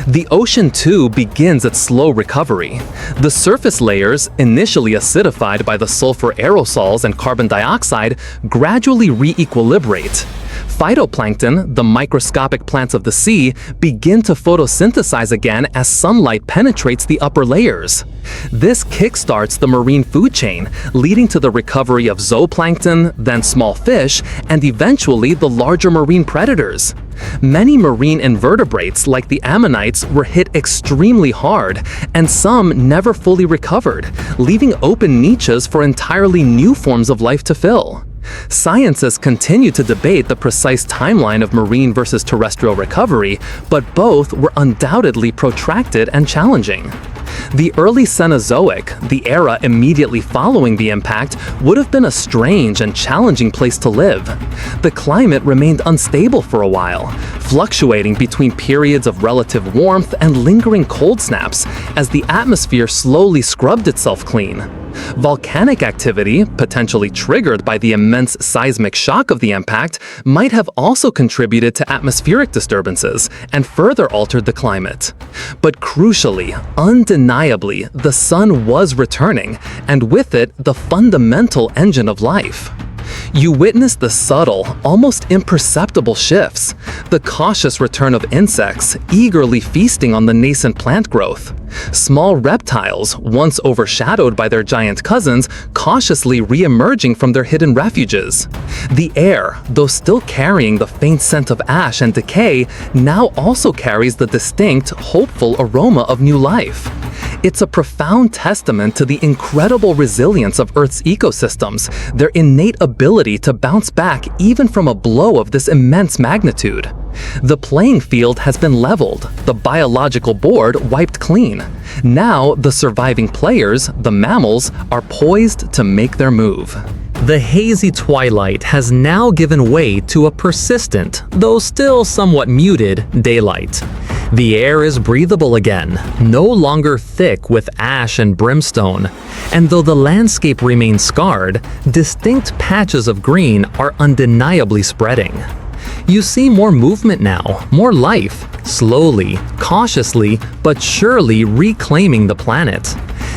The ocean, too, begins its slow recovery. The surface layers, initially acidified by the sulfur aerosols and carbon dioxide, gradually re-equilibrate. Phytoplankton, the microscopic plants of the sea, begin to photosynthesize again as sunlight penetrates the upper layers. This kickstarts the marine food chain, leading to the recovery of zooplankton, then small fish, and eventually the larger marine predators. Many marine invertebrates, like the ammonites, were hit extremely hard, and some never fully recovered, leaving open niches for entirely new forms of life to fill. Scientists continue to debate the precise timeline of marine versus terrestrial recovery, but both were undoubtedly protracted and challenging. The early Cenozoic, the era immediately following the impact, would have been a strange and challenging place to live. The climate remained unstable for a while, fluctuating between periods of relative warmth and lingering cold snaps as the atmosphere slowly scrubbed itself clean. Volcanic activity, potentially triggered by the immense seismic shock of the impact, might have also contributed to atmospheric disturbances and further altered the climate. But crucially, undeniably, the sun was returning, and with it, the fundamental engine of life. You witness the subtle, almost imperceptible shifts, the cautious return of insects eagerly feasting on the nascent plant growth. Small reptiles, once overshadowed by their giant cousins, cautiously re-emerging from their hidden refuges. The air, though still carrying the faint scent of ash and decay, now also carries the distinct, hopeful aroma of new life. It's a profound testament to the incredible resilience of Earth's ecosystems, their innate ability to bounce back even from a blow of this immense magnitude. The playing field has been leveled, the biological board wiped clean. Now, the surviving players, the mammals, are poised to make their move. The hazy twilight has now given way to a persistent, though still somewhat muted, daylight. The air is breathable again, no longer thick with ash and brimstone, and though the landscape remains scarred, distinct patches of green are undeniably spreading. You see more movement now, more life, slowly, cautiously, but surely reclaiming the planet.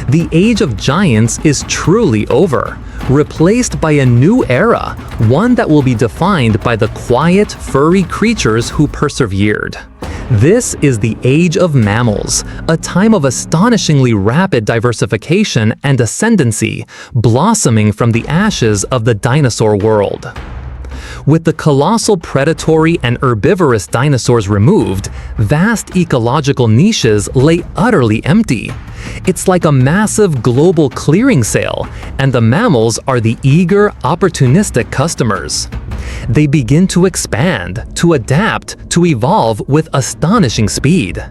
The Age of Giants is truly over, replaced by a new era, one that will be defined by the quiet, furry creatures who persevered. This is the Age of Mammals, a time of astonishingly rapid diversification and ascendancy, blossoming from the ashes of the dinosaur world. With the colossal predatory and herbivorous dinosaurs removed, vast ecological niches lay utterly empty. It's like a massive global clearing sale, and the mammals are the eager, opportunistic customers. They begin to expand, to adapt, to evolve with astonishing speed.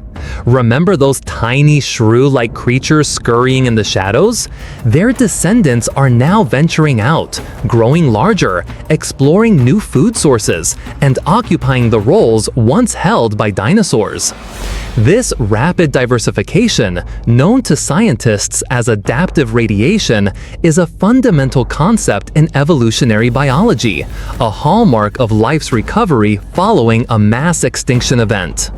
Remember those tiny shrew-like creatures scurrying in the shadows? Their descendants are now venturing out, growing larger, exploring new food sources, and occupying the roles once held by dinosaurs. This rapid diversification, known to scientists as adaptive radiation, is a fundamental concept in evolutionary biology, a hallmark of life's recovery following a mass extinction event.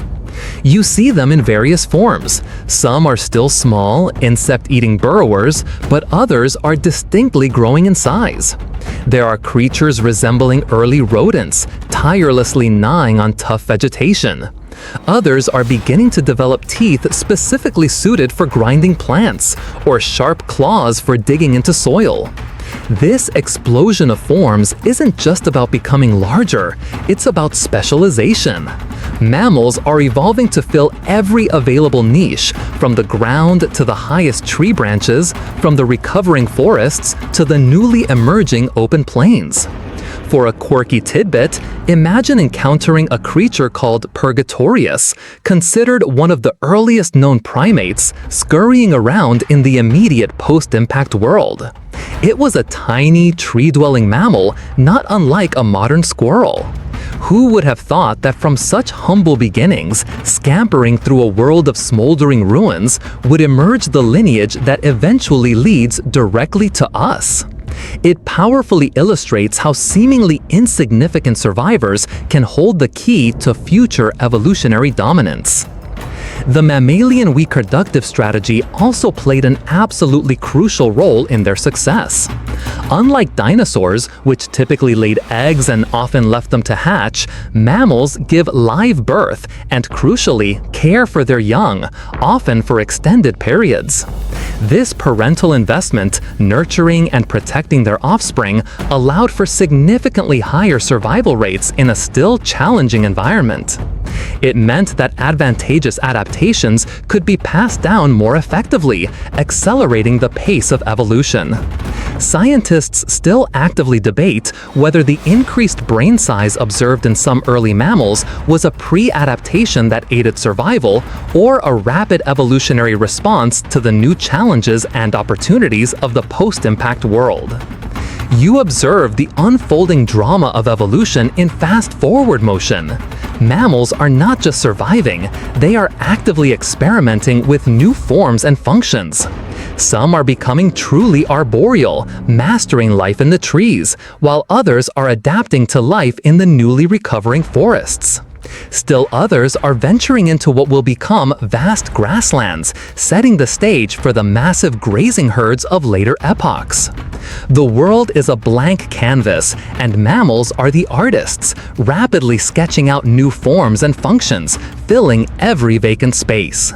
You see them in various forms. Some are still small, insect-eating burrowers, but others are distinctly growing in size. There are creatures resembling early rodents, tirelessly gnawing on tough vegetation. Others are beginning to develop teeth specifically suited for grinding plants, or sharp claws for digging into soil. This explosion of forms isn't just about becoming larger, it's about specialization. Mammals are evolving to fill every available niche, from the ground to the highest tree branches, from the recovering forests to the newly emerging open plains. For a quirky tidbit, imagine encountering a creature called Purgatorius, considered one of the earliest known primates, scurrying around in the immediate post-impact world. It was a tiny, tree-dwelling mammal, not unlike a modern squirrel. Who would have thought that from such humble beginnings, scampering through a world of smoldering ruins, would emerge the lineage that eventually leads directly to us? It powerfully illustrates how seemingly insignificant survivors can hold the key to future evolutionary dominance. The mammalian reproductive strategy also played an absolutely crucial role in their success. Unlike dinosaurs, which typically laid eggs and often left them to hatch, mammals give live birth and, crucially, care for their young, often for extended periods. This parental investment, nurturing and protecting their offspring, allowed for significantly higher survival rates in a still challenging environment. It meant that advantageous adaptations could be passed down more effectively, accelerating the pace of evolution. Scientists still actively debate whether the increased brain size observed in some early mammals was a pre-adaptation that aided survival or a rapid evolutionary response to the new challenges and opportunities of the post-impact world. You observe the unfolding drama of evolution in fast-forward motion. Mammals are not just surviving, they are actively experimenting with new forms and functions. Some are becoming truly arboreal, mastering life in the trees, while others are adapting to life in the newly recovering forests. Still others are venturing into what will become vast grasslands, setting the stage for the massive grazing herds of later epochs. The world is a blank canvas, and mammals are the artists, rapidly sketching out new forms and functions, filling every vacant space.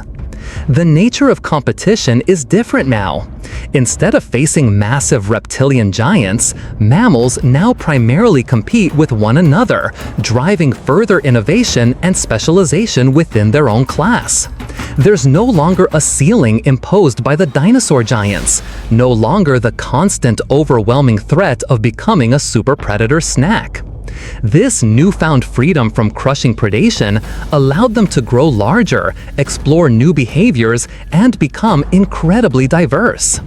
The nature of competition is different now. Instead of facing massive reptilian giants, mammals now primarily compete with one another, driving further innovation and specialization within their own class. There's no longer a ceiling imposed by the dinosaur giants, no longer the constant overwhelming threat of becoming a super predator snack. This newfound freedom from crushing predation allowed them to grow larger, explore new behaviors, and become incredibly diverse.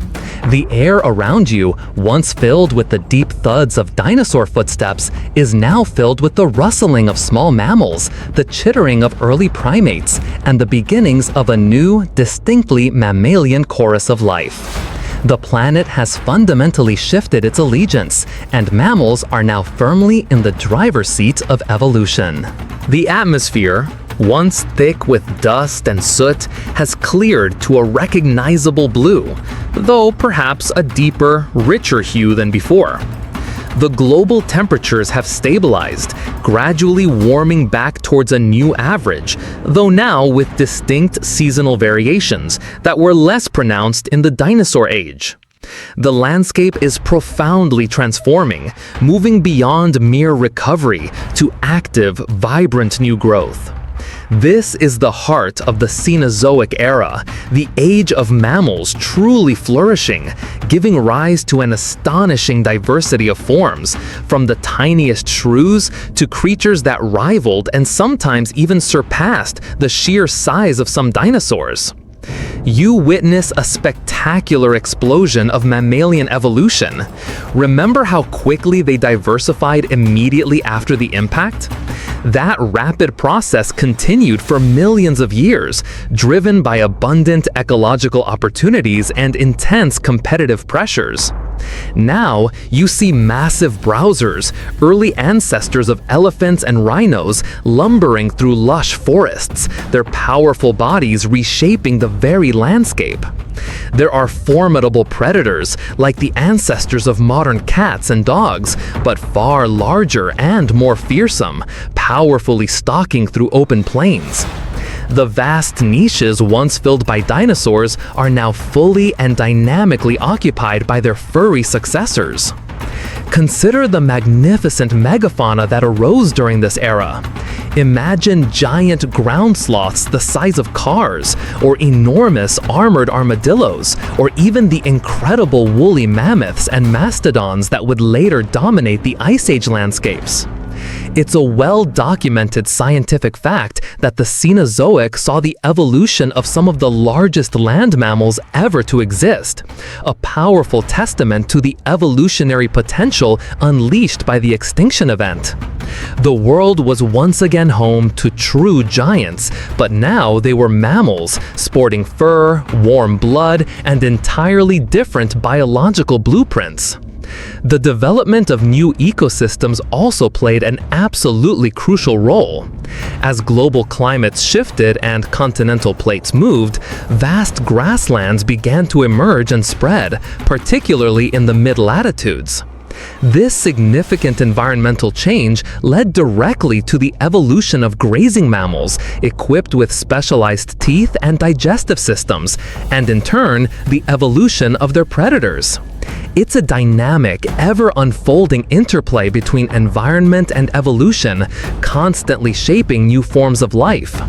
The air around you, once filled with the deep thuds of dinosaur footsteps, is now filled with the rustling of small mammals, the chittering of early primates, and the beginnings of a new, distinctly mammalian chorus of life. The planet has fundamentally shifted its allegiance, and mammals are now firmly in the driver's seat of evolution. The atmosphere, once thick with dust and soot, has cleared to a recognizable blue, though perhaps a deeper, richer hue than before. The global temperatures have stabilized, gradually warming back towards a new average, though now with distinct seasonal variations that were less pronounced in the dinosaur age. The landscape is profoundly transforming, moving beyond mere recovery to active, vibrant new growth. This is the heart of the Cenozoic Era, the Age of Mammals truly flourishing, giving rise to an astonishing diversity of forms, from the tiniest shrews to creatures that rivaled and sometimes even surpassed the sheer size of some dinosaurs. You witness a spectacular explosion of mammalian evolution. Remember how quickly they diversified immediately after the impact? That rapid process continued for millions of years, driven by abundant ecological opportunities and intense competitive pressures. Now, you see massive browsers, early ancestors of elephants and rhinos, lumbering through lush forests, their powerful bodies reshaping the very landscape. There are formidable predators, like the ancestors of modern cats and dogs, but far larger and more fearsome, powerfully stalking through open plains. The vast niches once filled by dinosaurs are now fully and dynamically occupied by their furry successors. Consider the magnificent megafauna that arose during this era. Imagine giant ground sloths the size of cars, or enormous armored armadillos, or even the incredible woolly mammoths and mastodons that would later dominate the Ice Age landscapes. It's a well-documented scientific fact that the Cenozoic saw the evolution of some of the largest land mammals ever to exist, a powerful testament to the evolutionary potential unleashed by the extinction event. The world was once again home to true giants, but now they were mammals, sporting fur, warm blood, and entirely different biological blueprints. The development of new ecosystems also played an absolutely crucial role. As global climates shifted and continental plates moved, vast grasslands began to emerge and spread, particularly in the mid-latitudes. This significant environmental change led directly to the evolution of grazing mammals, equipped with specialized teeth and digestive systems, and in turn, the evolution of their predators. It's a dynamic, ever-unfolding interplay between environment and evolution, constantly shaping new forms of life.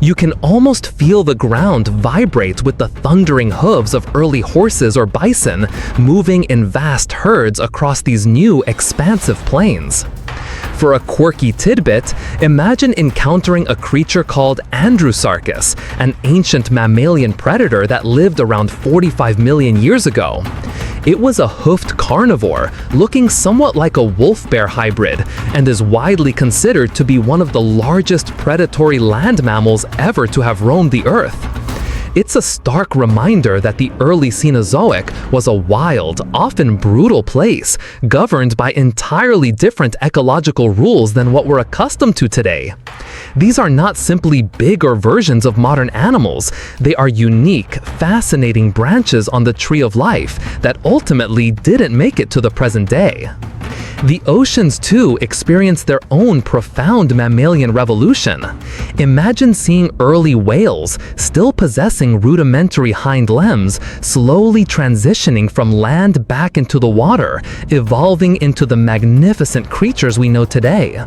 You can almost feel the ground vibrate with the thundering hooves of early horses or bison, moving in vast herds across these new, expansive plains. For a quirky tidbit, imagine encountering a creature called Andrewsarchus, an ancient mammalian predator that lived around 45 million years ago. It was a hoofed carnivore, looking somewhat like a wolf-bear hybrid, and is widely considered to be one of the largest predatory land mammals ever to have roamed the Earth. It's a stark reminder that the early Cenozoic was a wild, often brutal place, governed by entirely different ecological rules than what we're accustomed to today. These are not simply bigger versions of modern animals, they are unique, fascinating branches on the tree of life that ultimately didn't make it to the present day. The oceans, too, experienced their own profound mammalian revolution. Imagine seeing early whales, still possessing rudimentary hind limbs, slowly transitioning from land back into the water, evolving into the magnificent creatures we know today.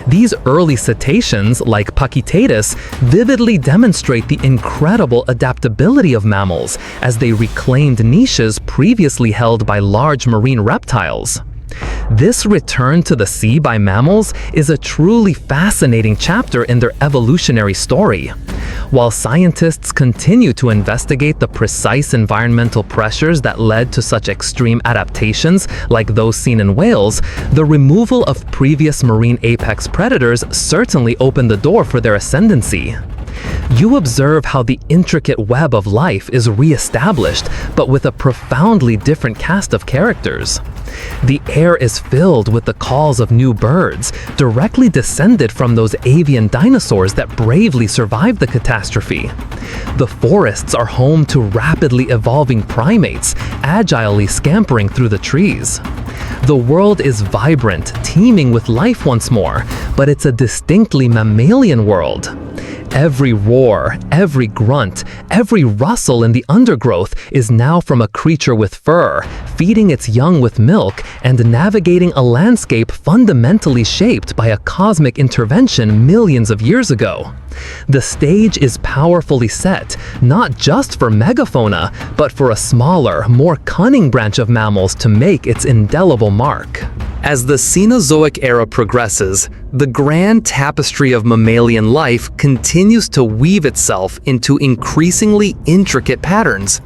These early cetaceans, like Pachitatus, vividly demonstrate the incredible adaptability of mammals as they reclaimed niches previously held by large marine reptiles. This return to the sea by mammals is a truly fascinating chapter in their evolutionary story. While scientists continue to investigate the precise environmental pressures that led to such extreme adaptations like those seen in whales, the removal of previous marine apex predators certainly opened the door for their ascendancy. You observe how the intricate web of life is re-established, but with a profoundly different cast of characters. The air is filled with the calls of new birds, directly descended from those avian dinosaurs that bravely survived the catastrophe. The forests are home to rapidly evolving primates, agilely scampering through the trees. The world is vibrant, teeming with life once more, but it's a distinctly mammalian world. Every roar, every grunt, every rustle in the undergrowth is now from a creature with fur, feeding its young with milk and navigating a landscape fundamentally shaped by a cosmic intervention millions of years ago. The stage is powerfully set, not just for megafauna, but for a smaller, more cunning branch of mammals to make its indelible mark. As the Cenozoic era progresses, the grand tapestry of mammalian life continues to weave itself into increasingly intricate patterns.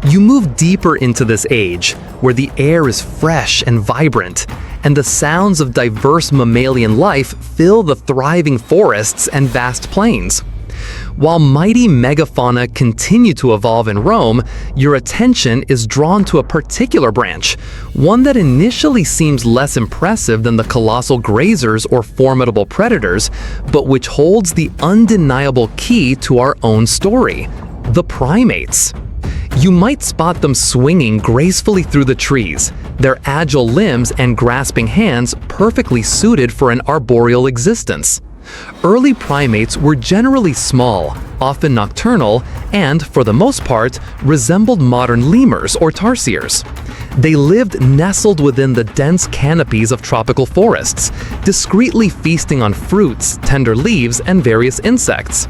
You move deeper into this age, where the air is fresh and vibrant, and the sounds of diverse mammalian life fill the thriving forests and vast plains. While mighty megafauna continue to evolve and roam, your attention is drawn to a particular branch, one that initially seems less impressive than the colossal grazers or formidable predators, but which holds the undeniable key to our own story: the primates. You might spot them swinging gracefully through the trees, their agile limbs and grasping hands perfectly suited for an arboreal existence. Early primates were generally small, often nocturnal, and, for the most part, resembled modern lemurs or tarsiers. They lived nestled within the dense canopies of tropical forests, discreetly feasting on fruits, tender leaves, and various insects.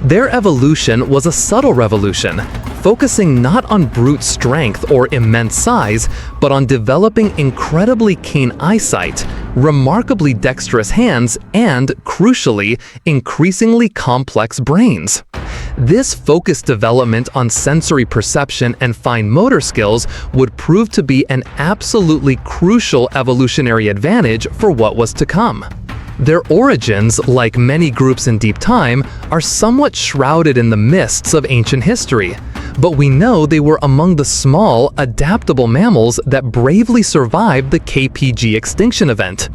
Their evolution was a subtle revolution, focusing not on brute strength or immense size, but on developing incredibly keen eyesight, remarkably dexterous hands, and, crucially, increasingly complex brains. This focused development on sensory perception and fine motor skills would prove to be an absolutely crucial evolutionary advantage for what was to come. Their origins, like many groups in deep time, are somewhat shrouded in the mists of ancient history, but we know they were among the small, adaptable mammals that bravely survived the KPG extinction event.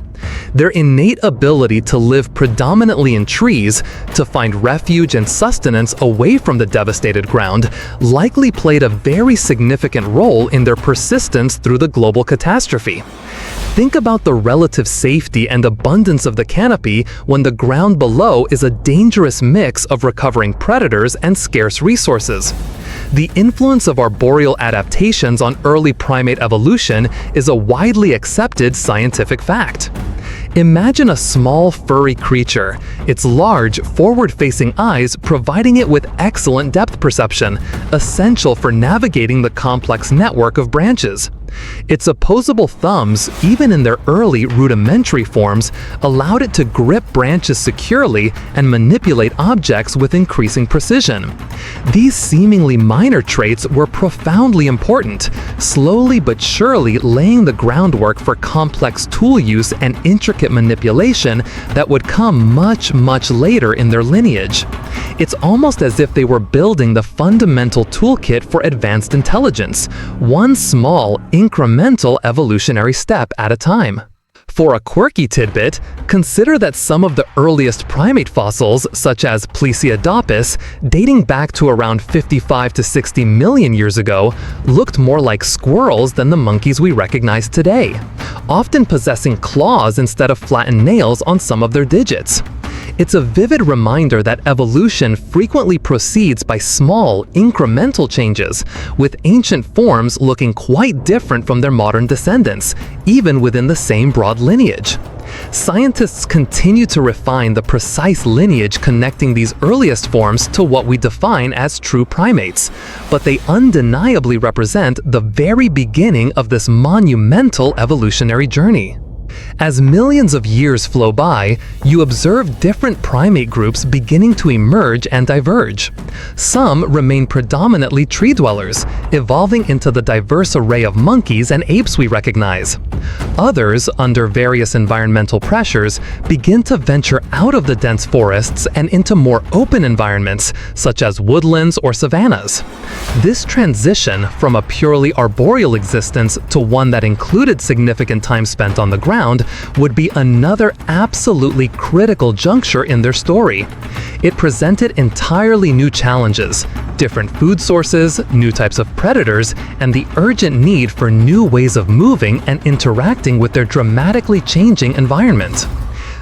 Their innate ability to live predominantly in trees, to find refuge and sustenance away from the devastated ground, likely played a very significant role in their persistence through the global catastrophe. Think about the relative safety and abundance of the canopy when the ground below is a dangerous mix of recovering predators and scarce resources. The influence of arboreal adaptations on early primate evolution is a widely accepted scientific fact. Imagine a small, furry creature, its large, forward-facing eyes providing it with excellent depth perception, essential for navigating the complex network of branches. Its opposable thumbs, even in their early rudimentary forms, allowed it to grip branches securely and manipulate objects with increasing precision. These seemingly minor traits were profoundly important, slowly but surely laying the groundwork for complex tool use and intricate manipulation that would come much, much later in their lineage. It's almost as if they were building the fundamental toolkit for advanced intelligence, one small, incremental evolutionary step at a time. For a quirky tidbit, consider that some of the earliest primate fossils, such as Plesiadopus, dating back to around 55 to 60 million years ago, looked more like squirrels than the monkeys we recognize today, often possessing claws instead of flattened nails on some of their digits. It's a vivid reminder that evolution frequently proceeds by small, incremental changes, with ancient forms looking quite different from their modern descendants, even within the same broad lineage. Scientists continue to refine the precise lineage connecting these earliest forms to what we define as true primates, but they undeniably represent the very beginning of this monumental evolutionary journey. As millions of years flow by, you observe different primate groups beginning to emerge and diverge. Some remain predominantly tree dwellers, evolving into the diverse array of monkeys and apes we recognize. Others, under various environmental pressures, begin to venture out of the dense forests and into more open environments, such as woodlands or savannas. This transition from a purely arboreal existence to one that included significant time spent on the ground would be another absolutely critical juncture in their story. It presented entirely new challenges, different food sources, new types of predators, and the urgent need for new ways of moving and interacting with their dramatically changing environment.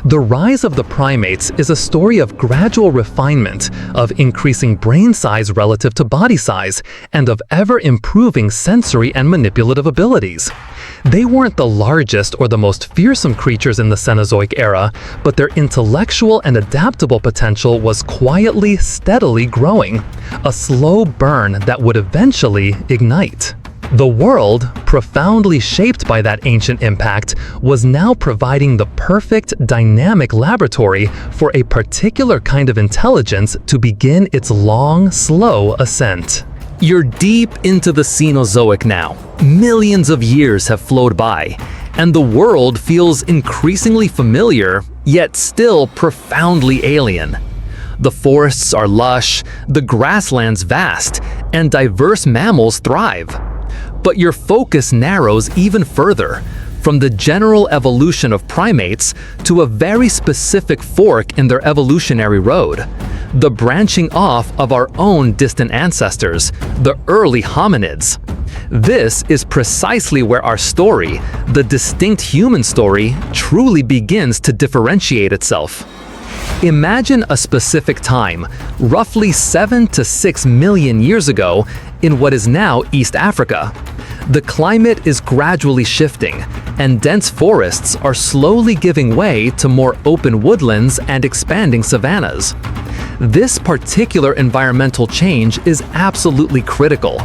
The rise of the primates is a story of gradual refinement, of increasing brain size relative to body size, and of ever-improving sensory and manipulative abilities. They weren't the largest or the most fearsome creatures in the Cenozoic era, but their intellectual and adaptable potential was quietly, steadily growing, a slow burn that would eventually ignite. The world, profoundly shaped by that ancient impact, was now providing the perfect, dynamic laboratory for a particular kind of intelligence to begin its long, slow ascent. You're deep into the Cenozoic now. Millions of years have flowed by, and the world feels increasingly familiar, yet still profoundly alien. The forests are lush, the grasslands vast, and diverse mammals thrive. But your focus narrows even further, from the general evolution of primates to a very specific fork in their evolutionary road, the branching off of our own distant ancestors, the early hominids. This is precisely where our story, the distinct human story, truly begins to differentiate itself. Imagine a specific time, roughly 7 to 6 million years ago, in what is now East Africa. The climate is gradually shifting, and dense forests are slowly giving way to more open woodlands and expanding savannas. This particular environmental change is absolutely critical.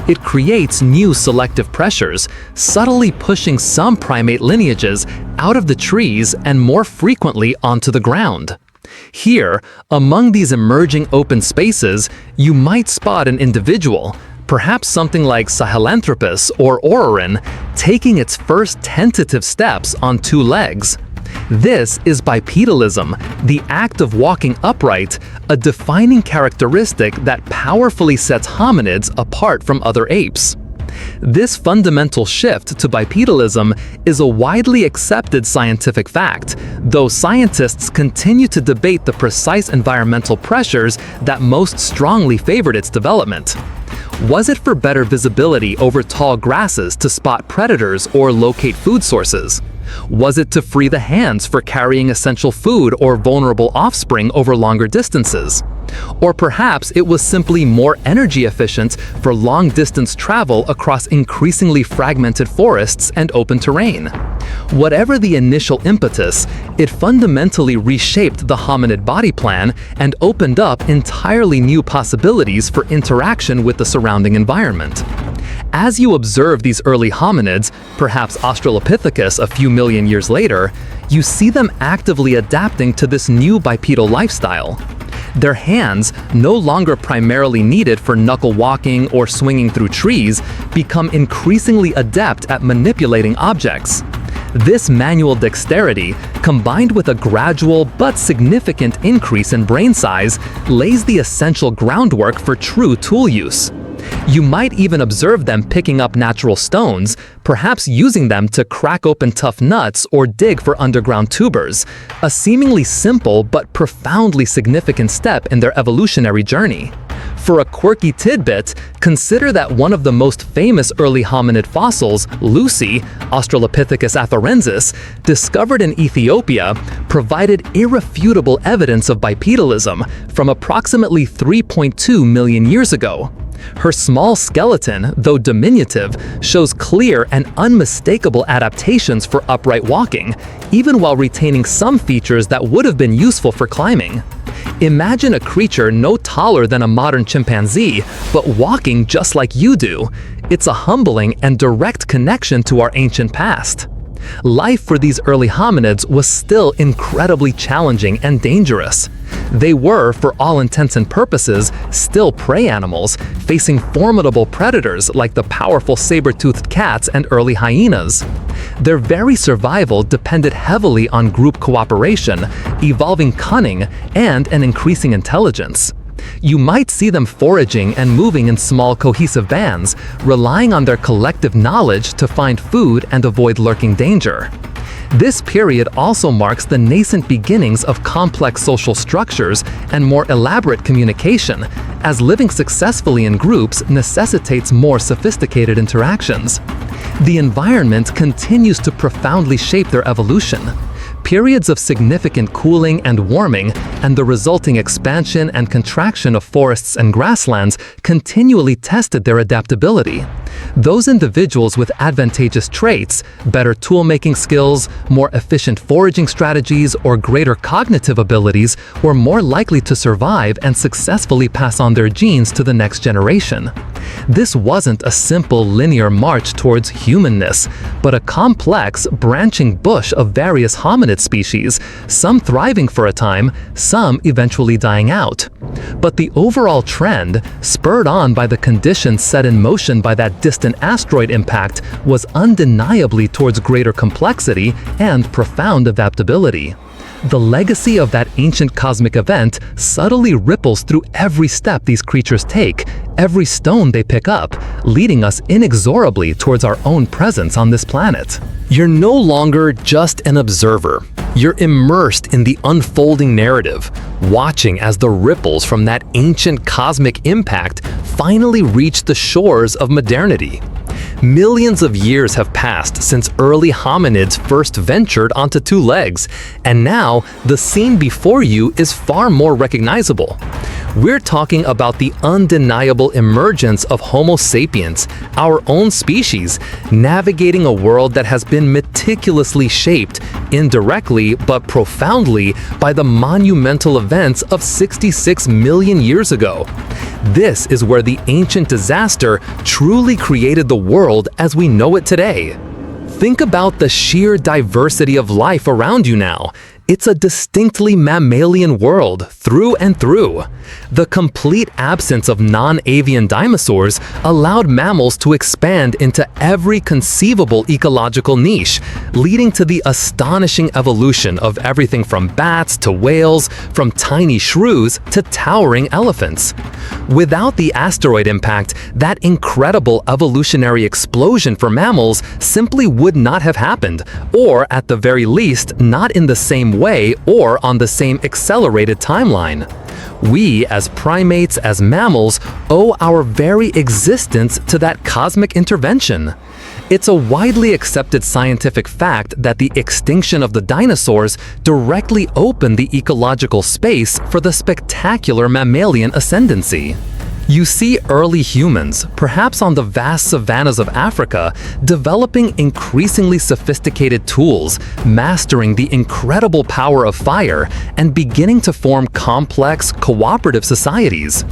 It creates new selective pressures, subtly pushing some primate lineages out of the trees and more frequently onto the ground. Here, among these emerging open spaces, you might spot an individual, perhaps something like Sahelanthropus or Orrorin, taking its first tentative steps on two legs. This is bipedalism, the act of walking upright, a defining characteristic that powerfully sets hominids apart from other apes. This fundamental shift to bipedalism is a widely accepted scientific fact, though scientists continue to debate the precise environmental pressures that most strongly favored its development. Was it for better visibility over tall grasses to spot predators or locate food sources? Was it to free the hands for carrying essential food or vulnerable offspring over longer distances? Or perhaps it was simply more energy efficient for long-distance travel across increasingly fragmented forests and open terrain. Whatever the initial impetus, it fundamentally reshaped the hominid body plan and opened up entirely new possibilities for interaction with the surrounding environment. As you observe these early hominids, perhaps Australopithecus a few million years later, you see them actively adapting to this new bipedal lifestyle. Their hands, no longer primarily needed for knuckle walking or swinging through trees, become increasingly adept at manipulating objects. This manual dexterity, combined with a gradual but significant increase in brain size, lays the essential groundwork for true tool use. You might even observe them picking up natural stones, perhaps using them to crack open tough nuts or dig for underground tubers, a seemingly simple but profoundly significant step in their evolutionary journey. For a quirky tidbit, consider that one of the most famous early hominid fossils, Lucy, Australopithecus afarensis, discovered in Ethiopia, provided irrefutable evidence of bipedalism from approximately 3.2 million years ago. Her small skeleton, though diminutive, shows clear and unmistakable adaptations for upright walking, even while retaining some features that would have been useful for climbing. Imagine a creature no taller than a modern chimpanzee, but walking just like you do. It's a humbling and direct connection to our ancient past. Life for these early hominids was still incredibly challenging and dangerous. They were, for all intents and purposes, still prey animals, facing formidable predators like the powerful saber-toothed cats and early hyenas. Their very survival depended heavily on group cooperation, evolving cunning, and an increasing intelligence. You might see them foraging and moving in small cohesive bands, relying on their collective knowledge to find food and avoid lurking danger. This period also marks the nascent beginnings of complex social structures and more elaborate communication, as living successfully in groups necessitates more sophisticated interactions. The environment continues to profoundly shape their evolution. Periods of significant cooling and warming, and the resulting expansion and contraction of forests and grasslands continually tested their adaptability. Those individuals with advantageous traits, better tool-making skills, more efficient foraging strategies, or greater cognitive abilities were more likely to survive and successfully pass on their genes to the next generation. This wasn't a simple linear march towards humanness, but a complex, branching bush of various hominid species, some thriving for a time, some eventually dying out. But the overall trend, spurred on by the conditions set in motion by that distant asteroid impact, was undeniably towards greater complexity and profound adaptability. The legacy of that ancient cosmic event subtly ripples through every step these creatures take, every stone they pick up, leading us inexorably towards our own presence on this planet. You're no longer just an observer. You're immersed in the unfolding narrative, watching as the ripples from that ancient cosmic impact finally reach the shores of modernity. Millions of years have passed since early hominids first ventured onto two legs, and now the scene before you is far more recognizable. We're talking about the undeniable emergence of Homo sapiens, our own species, navigating a world that has been meticulously shaped, indirectly but profoundly, by the monumental events of 66 million years ago. This is where the ancient disaster truly created the world as we know it today. Think about the sheer diversity of life around you now. It's a distinctly mammalian world through and through. The complete absence of non-avian dinosaurs allowed mammals to expand into every conceivable ecological niche, leading to the astonishing evolution of everything from bats to whales, from tiny shrews to towering elephants. Without the asteroid impact, that incredible evolutionary explosion for mammals simply would not have happened, or at the very least, not in the same way or on the same accelerated timeline. We, as primates, as mammals, owe our very existence to that cosmic intervention. It's a widely accepted scientific fact that the extinction of the dinosaurs directly opened the ecological space for the spectacular mammalian ascendancy. You see early humans, perhaps on the vast savannas of Africa, developing increasingly sophisticated tools, mastering the incredible power of fire, and beginning to form complex, cooperative societies.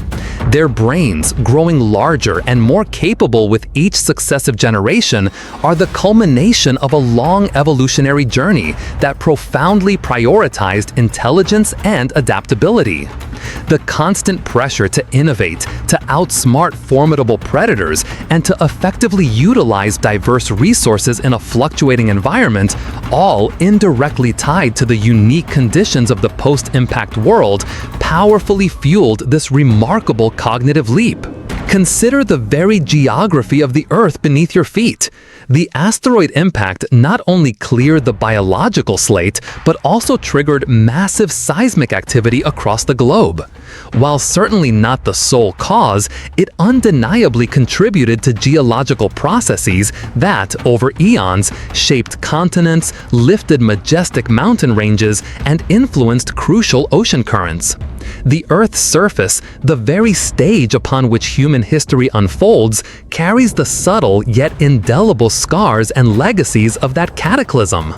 Their brains, growing larger and more capable with each successive generation, are the culmination of a long evolutionary journey that profoundly prioritized intelligence and adaptability. The constant pressure to innovate, to outsmart formidable predators, and to effectively utilize diverse resources in a fluctuating environment, all indirectly tied to the unique conditions of the post-impact world, powerfully fueled this remarkable cognitive leap. Consider the very geography of the Earth beneath your feet. The asteroid impact not only cleared the biological slate, but also triggered massive seismic activity across the globe. While certainly not the sole cause, it undeniably contributed to geological processes that, over eons, shaped continents, lifted majestic mountain ranges, and influenced crucial ocean currents. The Earth's surface, the very stage upon which human history unfolds, carries the subtle yet indelible scars and legacies of that cataclysm.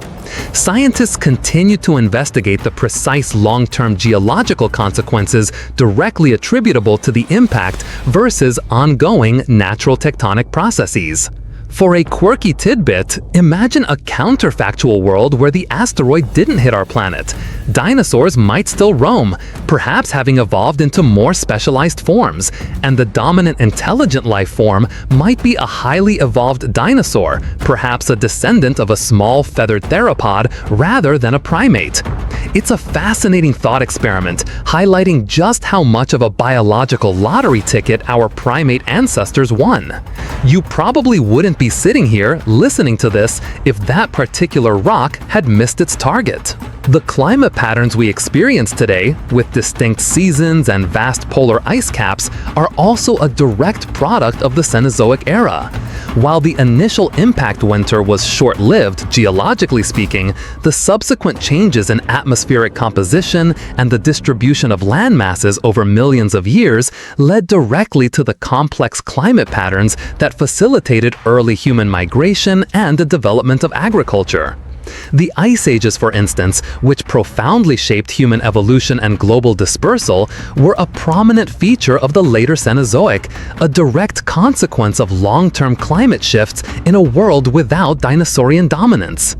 Scientists continue to investigate the precise long-term geological consequences directly attributable to the impact versus ongoing natural tectonic processes. For a quirky tidbit, imagine a counterfactual world where the asteroid didn't hit our planet. Dinosaurs might still roam, perhaps having evolved into more specialized forms, and the dominant intelligent life form might be a highly evolved dinosaur, perhaps a descendant of a small feathered theropod rather than a primate. It's a fascinating thought experiment, highlighting just how much of a biological lottery ticket our primate ancestors won. You probably wouldn't be sitting here listening to this if that particular rock had missed its target. The climate patterns we experience today, with distinct seasons and vast polar ice caps, are also a direct product of the Cenozoic Era. While the initial impact winter was short-lived, geologically speaking, the subsequent changes in atmospheric composition and the distribution of land masses over millions of years led directly to the complex climate patterns that facilitated early human migration and the development of agriculture. The Ice Ages, for instance, which profoundly shaped human evolution and global dispersal, were a prominent feature of the later Cenozoic, a direct consequence of long-term climate shifts in a world without dinosaurian dominance.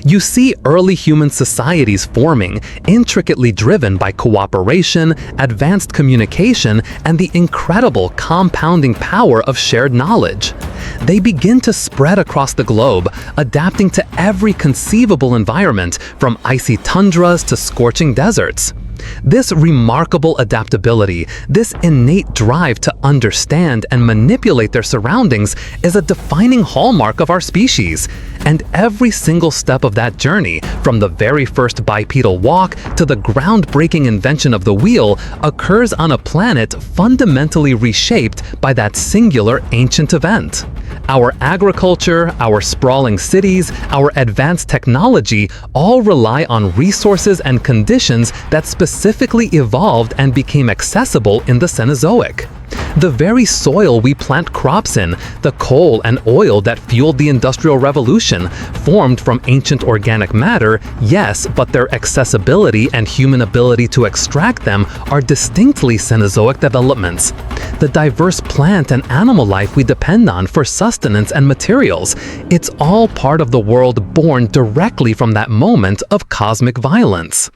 You see early human societies forming, intricately driven by cooperation, advanced communication, and the incredible compounding power of shared knowledge. They begin to spread across the globe, adapting to every conceivable environment, from icy tundras to scorching deserts. This remarkable adaptability, this innate drive to understand and manipulate their surroundings, is a defining hallmark of our species. And every single step of that journey, from the very first bipedal walk to the groundbreaking invention of the wheel, occurs on a planet fundamentally reshaped by that singular ancient event. Our agriculture, our sprawling cities, our advanced technology all rely on resources and conditions that specifically evolved and became accessible in the Cenozoic. The very soil we plant crops in, the coal and oil that fueled the Industrial Revolution, formed from ancient organic matter, yes, but their accessibility and human ability to extract them are distinctly Cenozoic developments. The diverse plant and animal life we depend on for sustenance and materials, it's all part of the world born directly from that moment of cosmic violence.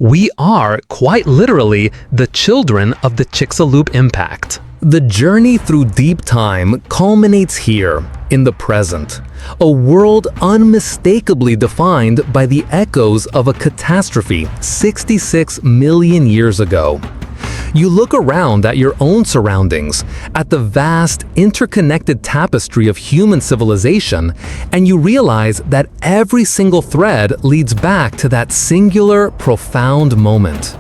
We are, quite literally, the children of the Chicxulub impact. The journey through deep time culminates here, in the present, a world unmistakably defined by the echoes of a catastrophe 66 million years ago. You look around at your own surroundings, at the vast, interconnected tapestry of human civilization, and you realize that every single thread leads back to that singular, profound moment.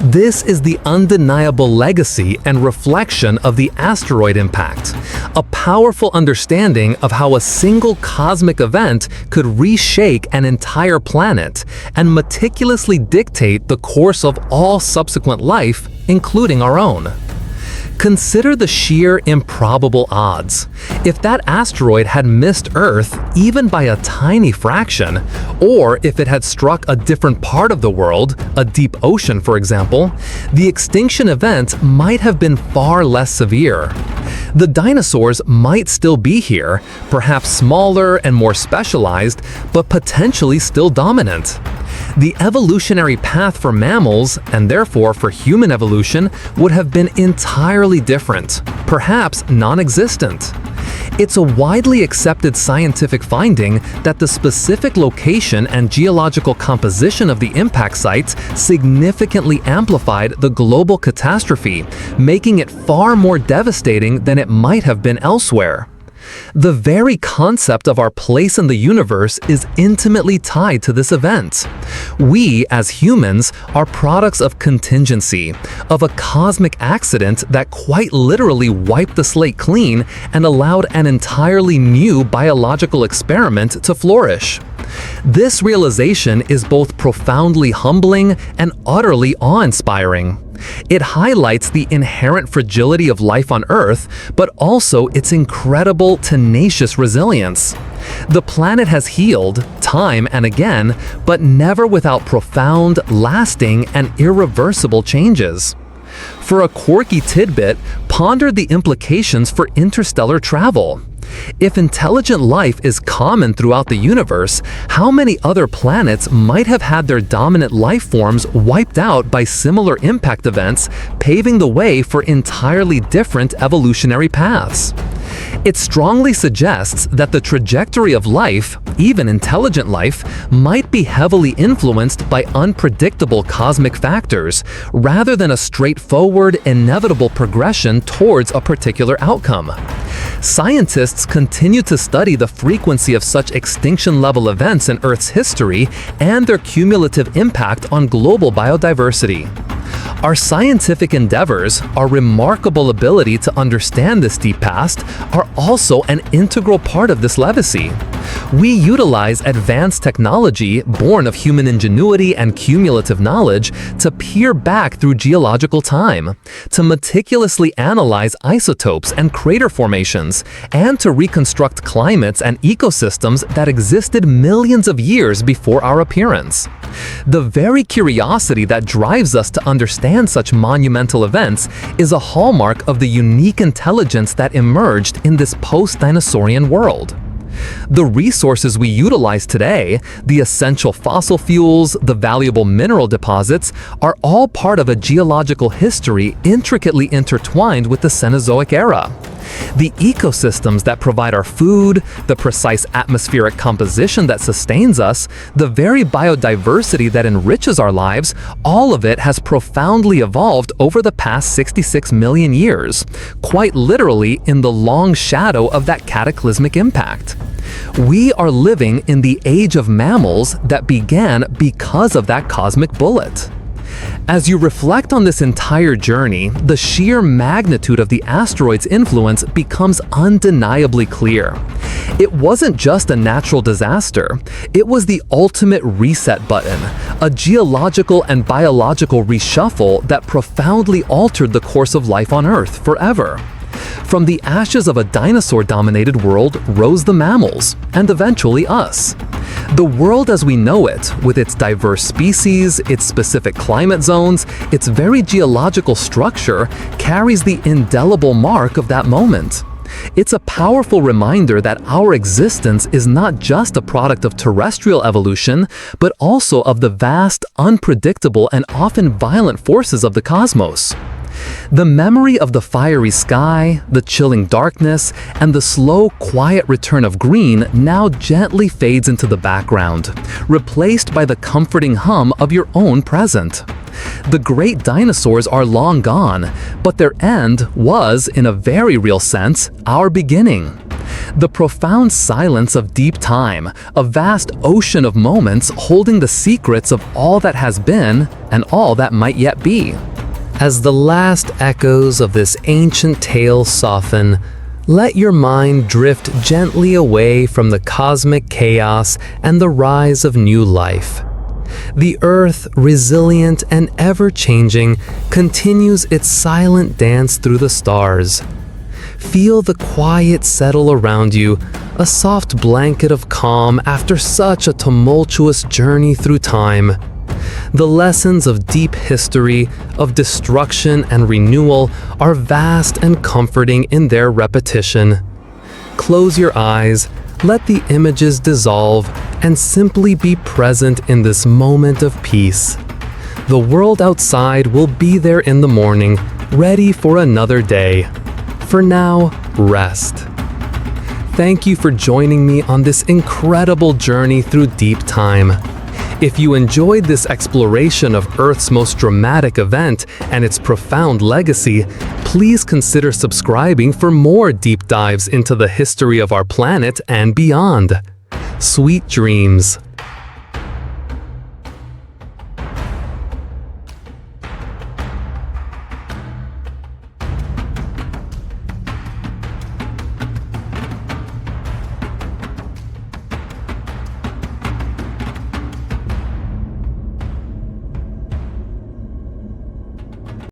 This is the undeniable legacy and reflection of the asteroid impact, a powerful understanding of how a single cosmic event could reshake an entire planet and meticulously dictate the course of all subsequent life, including our own. Consider the sheer improbable odds. If that asteroid had missed Earth even by a tiny fraction, or if it had struck a different part of the world, a deep ocean for example, the extinction event might have been far less severe. The dinosaurs might still be here, perhaps smaller and more specialized, but potentially still dominant. The evolutionary path for mammals, and therefore for human evolution, would have been entirely different, perhaps non-existent. It's a widely accepted scientific finding that the specific location and geological composition of the impact sites significantly amplified the global catastrophe, making it far more devastating than it might have been elsewhere. The very concept of our place in the universe is intimately tied to this event. We, as humans, are products of contingency, of a cosmic accident that quite literally wiped the slate clean and allowed an entirely new biological experiment to flourish. This realization is both profoundly humbling and utterly awe-inspiring. It highlights the inherent fragility of life on Earth, but also its incredible, tenacious resilience. The planet has healed, time and again, but never without profound, lasting, and irreversible changes. For a quirky tidbit, ponder the implications for interstellar travel. If intelligent life is common throughout the universe, how many other planets might have had their dominant life forms wiped out by similar impact events, paving the way for entirely different evolutionary paths? It strongly suggests that the trajectory of life, even intelligent life, might be heavily influenced by unpredictable cosmic factors, rather than a straightforward, inevitable progression towards a particular outcome. Scientists continue to study the frequency of such extinction-level events in Earth's history and their cumulative impact on global biodiversity. Our scientific endeavors, our remarkable ability to understand this deep past, are also an integral part of this legacy. We utilize advanced technology born of human ingenuity and cumulative knowledge to peer back through geological time, to meticulously analyze isotopes and crater formations, and to reconstruct climates and ecosystems that existed millions of years before our appearance. The very curiosity that drives us to understand such monumental events is a hallmark of the unique intelligence that emerged in this post-dinosaurian world. The resources we utilize today, the essential fossil fuels, the valuable mineral deposits, are all part of a geological history intricately intertwined with the Cenozoic Era. The ecosystems that provide our food, the precise atmospheric composition that sustains us, the very biodiversity that enriches our lives, all of it has profoundly evolved over the past 66 million years, quite literally in the long shadow of that cataclysmic impact. We are living in the Age of Mammals that began because of that cosmic bullet. As you reflect on this entire journey, the sheer magnitude of the asteroid's influence becomes undeniably clear. It wasn't just a natural disaster, it was the ultimate reset button, a geological and biological reshuffle that profoundly altered the course of life on Earth forever. From the ashes of a dinosaur-dominated world rose the mammals, and eventually us. The world as we know it, with its diverse species, its specific climate zones, its very geological structure, carries the indelible mark of that moment. It's a powerful reminder that our existence is not just a product of terrestrial evolution, but also of the vast, unpredictable, and often violent forces of the cosmos. The memory of the fiery sky, the chilling darkness, and the slow, quiet return of green now gently fades into the background, replaced by the comforting hum of your own present. The great dinosaurs are long gone, but their end was, in a very real sense, our beginning. The profound silence of deep time, a vast ocean of moments holding the secrets of all that has been and all that might yet be. As the last echoes of this ancient tale soften, let your mind drift gently away from the cosmic chaos and the rise of new life. The Earth, resilient and ever-changing, continues its silent dance through the stars. Feel the quiet settle around you, a soft blanket of calm after such a tumultuous journey through time. The lessons of deep history, of destruction and renewal are vast and comforting in their repetition. Close your eyes, let the images dissolve, and simply be present in this moment of peace. The world outside will be there in the morning, ready for another day. For now, rest. Thank you for joining me on this incredible journey through deep time. If you enjoyed this exploration of Earth's most dramatic event and its profound legacy, please consider subscribing for more deep dives into the history of our planet and beyond. Sweet dreams.